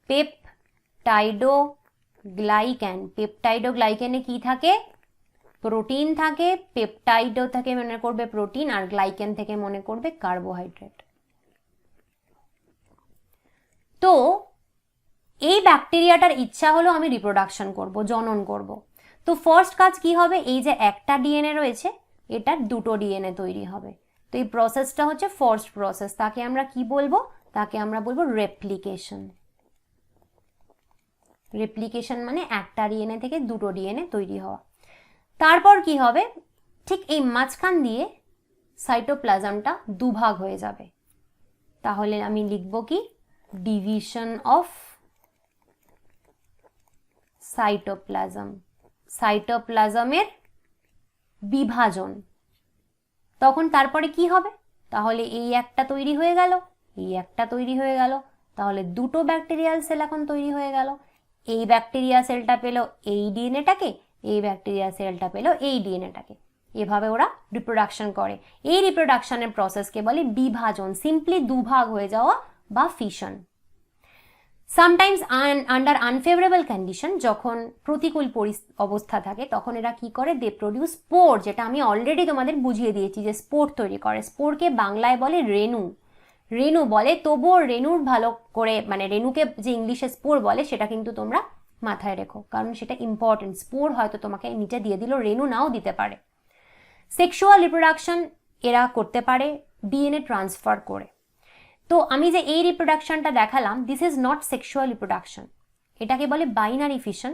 পেপটাইডোগ্লাইকেনে কি থাকে? প্রোটিন থাকে। পেপটাইডও থেকে মনে করবে প্রোটিন, আর গ্লাইকেন থেকে মনে করবে কার্বোহাইড্রেট। তো এই ব্যাকটেরিয়াটার ইচ্ছা হলো আমি রিপ্রোডাকশন করব, জনন করব। তো ফার্স্ট কাজ কি হবে? এই যে একটা ডিএনএ রয়েছে, এটার দুটো ডিএনএ তৈরি হবে। তো এই প্রসেসটা হচ্ছে ফার্স্ট প্রসেস, তাকে আমরা কি বলবো? তাকে আমরা বলবো রেপ্লিকেশন। রেপ্লিকেশন মানে একটা ডিএনএ থেকে দুটো ডিএনএ তৈরি হওয়া। তারপর কি হবে? ঠিক এই মাঝখান দিয়ে সাইটোপ্লাজমটা দুভাগ হয়ে যাবে। তাহলে আমি লিখব কি? ডিভিশন অফ সাইটোপ্লাজম, সাইটোপ্লাজমের বিভাজন। তখন তারপরে কি হবে? তাহলে এই একটা তৈরি হয়ে গেল, এই একটা তৈরি হয়ে গেল, তাহলে দুটো ব্যাকটেরিয়াল সেল এখন তৈরি হয়ে গেল। এই ব্যাকটেরিয়া সেলটা পেল এই ডিএনএটাকে, এই ব্যাকটেরিয়া সেলটা পেল এই ডিএনএটাকে। এভাবে ওরা রিপ্রোডাকশন করে। এই রিপ্রোডাকশনের প্রসেসকে বলে বিভাজন, সিম্পলি দুভাগ হয়ে যাওয়া বা fission. Sometimes under unfavourable condition, যখন প্রতিকূল অবস্থা থাকে, তখন এরা কি করে? দে প্রডিউস স্পোর, যেটা আমি অলরেডি তোমাদের বুঝিয়ে দিয়েছি যে স্পোর তৈরি করে। স্পোরকে বাংলায় বলে রেণু বলে, তবুও রেণুর ভালো করে মানে রেণুকে যে ইংলিশে স্পোর বলে সেটা কিন্তু তোমরা মাথায় রেখো, কারণ সেটা ইম্পর্টেন্ট। স্পোর হয়তো তোমাকে নিচে দিয়ে দিল, রেণু নাও দিতে পারে। সেক্সুয়াল রিপ্রোডাকশন এরা করতে পারে ডিএনএ ট্রান্সফার করে। তো আমি যে এই রিপ্রোডাকশনটা দেখালাম, this is not sexual reproduction, এটাকে বলে বাইনারি ফিশন।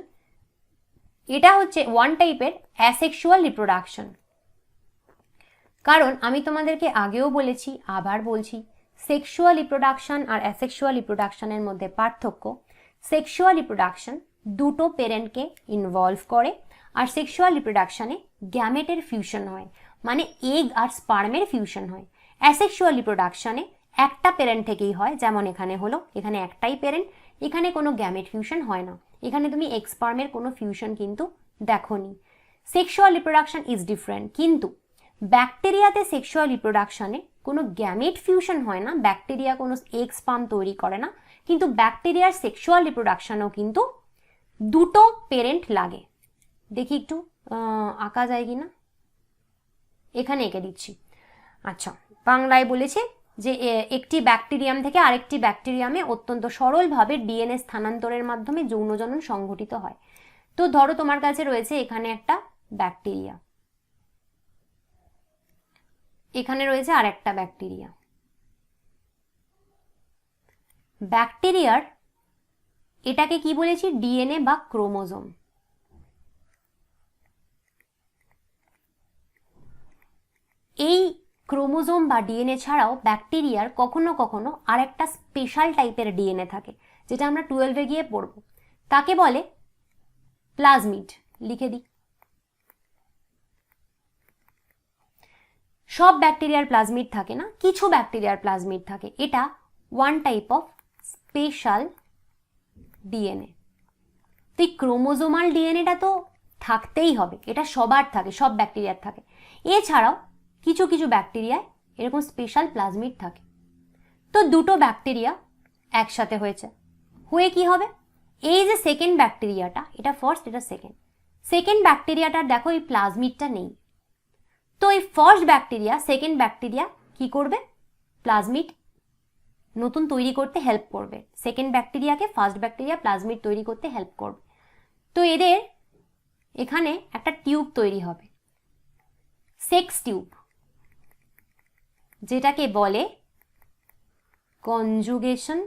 এটা হচ্ছে ওয়ান টাইপের অ্যাসেক্সুয়াল রিপ্রোডাকশন। কারণ আমি তোমাদেরকে আগেও বলেছি, আবার বলছি, সেক্সুয়াল রিপ্রোডাকশন আর অ্যাসেক্সুয়াল রিপ্রোডাকশনের মধ্যে পার্থক্য। সেক্সুয়াল রিপ্রোডাকশন দুটো পেরেন্টকে ইনভলভ করে, আর সেক্সুয়াল রিপ্রোডাকশনে গ্যামেটের ফিউশন হয়, মানে এগ আর স্পার্মের ফিউশন হয়। অ্যাসেক্সুয়াল রিপ্রোডাকশনে একটা প্যারেন্ট থেকেই হয়, যেমন এখানে হলো, এখানে একটাই প্যারেন্ট, এখানে কোনো গ্যামেট ফিউশন হয় না, এখানে তুমি এগ স্পার্মের কোনো ফিউশন কিন্তু দেখোনি। সেক্সুয়াল রিপ্রোডাকশন ইজ ডিফারেন্ট, কিন্তু ব্যাকটেরিয়াতে সেক্সুয়াল রিপ্রোডাকশনে কোনো গ্যামেট ফিউশন হয় না, ব্যাকটেরিয়া কোনো এগ স্পার্ম তৈরি করে না, কিন্তু ব্যাকটেরিয়ার সেক্সুয়াল রিপ্রোডাকশনেও কিন্তু দুটো প্যারেন্ট লাগে। দেখি একটু আঁকা যায় কি না, এখানে এঁকে দিচ্ছি। আচ্ছা, বাংলায় বলেছে যে একটি ব্যাকটেরিয়াম থেকে আরেকটি ব্যাকটেরিয়ামে অত্যন্ত সরলভাবে ডিএনএ স্থানান্তরের মাধ্যমে যৌনজনন সংঘটিত হয়। তো ধরো তোমার কাছে রয়েছে এখানে একটা ব্যাকটেরিয়া, এখানে রয়েছে আর একটা ব্যাকটেরিয়া। ব্যাকটেরিয়ার এটাকে কি বলেছি, ডিএনএ বা ক্রোমোজোম। এই ক্রোমোজোম বা ডিএনএ ছাড়াও ব্যাকটেরিয়ার কখনো কখনো আর একটা স্পেশাল টাইপের ডিএনএ থাকে, যেটা আমরা 12-এ গিয়ে পড়ব, তাকে বলে প্লাজমিড। লিখে দিই, সব ব্যাকটেরিয়ার প্লাজমিড থাকে না, কিছু ব্যাকটেরিয়ার প্লাজমিড থাকে। এটা one type of special DNA. তো এই ক্রোমোজোমাল ডিএনএটা তো থাকতেই হবে, এটা সবার থাকে, সব ব্যাকটেরিয়ার থাকে। এছাড়াও কিছু কিছু ব্যাকটেরিয়ায় এরকম স্পেশাল প্লাজমিড থাকে। তো দুটো ব্যাকটেরিয়া একসাথে হয়েছে, হয়ে কি হবে, এই যে সেকেন্ড ব্যাকটেরিয়াটা, এটা ফার্স্ট, এটা সেকেন্ড, সেকেন্ড ব্যাকটেরিয়াটার দেখো এই প্লাজমিডটা নেই। তো এই ফার্স্ট ব্যাকটেরিয়া সেকেন্ড ব্যাকটেরিয়া কি করবে, প্লাজমিড নতুন তৈরি করতে হেল্প করবে, সেকেন্ড ব্যাকটেরিয়াকে ফার্স্ট ব্যাকটেরিয়া প্লাজমিড তৈরি করতে হেল্প করবে। তো এদের এখানে একটা টিউব তৈরি হবে, সেক্স টিউব, যেটাকে বলে কনজুগেশন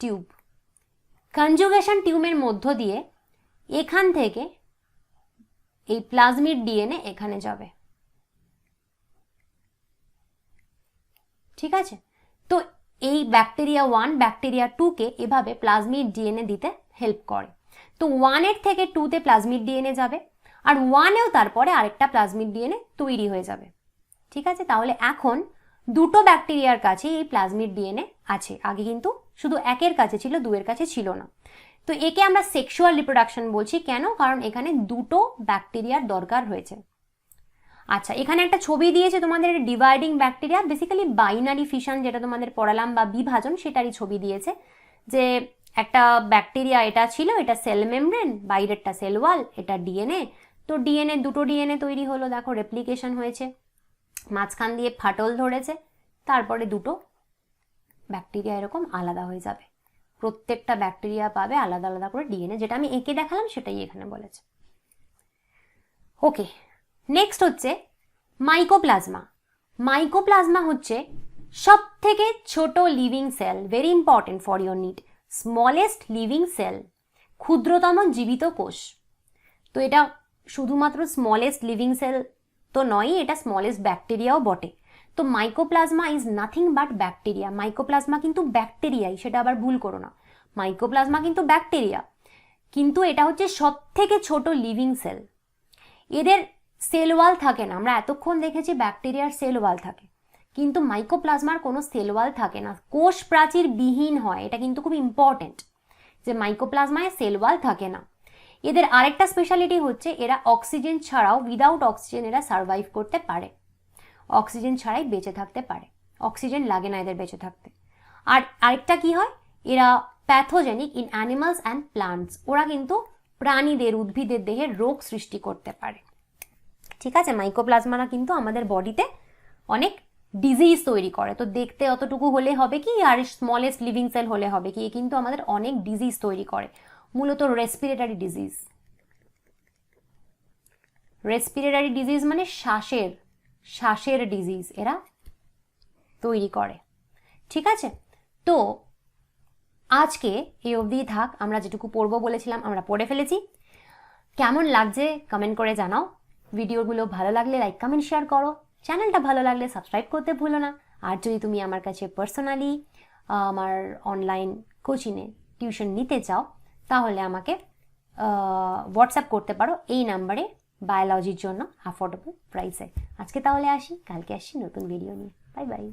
টিউব। কনজুগেশন টিউবের মধ্য দিয়ে এখান থেকে এই প্লাজমিড ডিএনএ এখানে যাবে, ঠিক আছে। তো এই ব্যাকটেরিয়া 1 ব্যাকটেরিয়া 2-কে এভাবে প্লাজমিড ডিএনএ দিতে হেল্প করে। তো 1-এর থেকে 2-তে প্লাজমিড ডিএনএ যাবে, আর 1-এও তারপরে আরেকটা প্লাজমিড ডিএনএ তৈরি হয়ে যাবে, ঠিক আছে। তাহলে এখন দুটো ব্যাকটেরিয়ার কাছে এই প্লাজমিড ডিএনএ আছে, আগে কিন্তু শুধু একের কাছে ছিল, 2-এর কাছে ছিল না। তো একে আমরা সেক্সুয়াল রিপ্রোডাকশন বলছি, কেন, কারণ এখানে দুটো ব্যাকটেরিয়ার দরকার হয়েছে। আচ্ছা, এখানে একটা ছবি দিয়েছে তোমাদের, dividing bacteria, basically binary fission যেটা তোমাদের পড়ালাম, বা বিভাজন, সেটারই ছবি দিয়েছে। যে একটা ব্যাকটেরিয়া এটা ছিল, এটা সেল মেমব্রেন, বাইরেরটা সেল ওয়াল, এটা ডিএনএ। তো ডিএনএ, দুটো ডিএনএ তৈরি হলো, দেখো রেপ্লিকেশন হয়েছে, মাঝখান দিয়ে ফাটল ধরেছে, তারপরে দুটো ব্যাকটেরিয়া এরকম আলাদা হয়ে যাবে, প্রত্যেকটা ব্যাকটেরিয়া পাবে আলাদা আলাদা করে ডিএনএ, যেটা আমি এঁকে দেখালাম সেটাই এখানে বলেছে। ওকে, নেক্সট হচ্ছে মাইকোপ্লাজমা। মাইকোপ্লাজমা হচ্ছে সব থেকে ছোট living sell, very important for your need, smallest living sell, ক্ষুদ্রতম জীবিত কোষ। তো এটা শুধুমাত্র স্মলেস্ট লিভিং সেল তো নয়, এটা স্মলেস্ট ব্যাকটেরিয়াও বটে। তো mycoplasma is nothing but bacteria. Mycoplasma কিন্তু ব্যাকটেরিয়াই, সেটা আবার ভুল করো না, মাইকোপ্লাজমা কিন্তু ব্যাকটেরিয়া, কিন্তু এটা হচ্ছে সব থেকে ছোট লিভিং সেল। এদের সেল ওয়াল থাকে না, আমরা এতক্ষণ দেখেছি ব্যাকটেরিয়ার সেল ওয়াল থাকে, কিন্তু মাইকোপ্লাজমার কোনো সেল ওয়াল থাকে না, কোষ প্রাচীর বিহীন হয়। এটা কিন্তু খুব ইম্পর্টেন্ট যে মাইকোপ্লাজমায় সেল ওয়াল থাকে না। এদের আরেকটা স্পেশালিটি হচ্ছে এরা অক্সিজেন ছাড়াও, উইদাউট অক্সিজেন এরা সার্ভাইভ করতে পারে, অক্সিজেন ছাড়াই বেঁচে থাকতে পারে, অক্সিজেন লাগে না এদের বেঁচে থাকতে। আর আরেকটা কি হয়, এরা pathogenic in animals and plants, ওরা কিন্তু প্রাণীদের, উদ্ভিদের দেহে রোগ সৃষ্টি করতে পারে, ঠিক আছে। মাইকোপ্লাজমারা কিন্তু আমাদের বডিতে অনেক ডিজিজ তৈরি করে। তো দেখতে অতটুকু হলে হবে কি, আর স্মলেস্ট লিভিং সেল হলে হবে কি, কিন্তু আমাদের অনেক ডিজিজ তৈরি করে, মূলত রেসপিরেটরি ডিজিজ। রেসপিরেটরি ডিজিজ মানে শ্বাসের ডিজিজ এরা তৈরি করে, ঠিক আছে। তো আজকে এই অবধি থাক, আমরা যেটুকু পড়বো বলেছিলাম আমরা পড়ে ফেলেছি। কেমন লাগছে কমেন্ট করে জানাও, ভিডিওগুলো ভালো লাগলে লাইক কমেন্ট শেয়ার করো, চ্যানেলটা ভালো লাগলে সাবস্ক্রাইব করতে ভুলো না। আর যদি তুমি আমার কাছে পার্সোনালি আমার অনলাইন কোচিংয়ে টিউশন নিতে চাও, তাহলে আমাকে হোয়াটসঅ্যাপ করতে পারো এই নাম্বারে, বায়োলজির জন্য অ্যাফোর্ডেবল প্রাইসে। আজকে তাহলে আসি, কালকে আসি নতুন ভিডিও নিয়ে। Bye bye.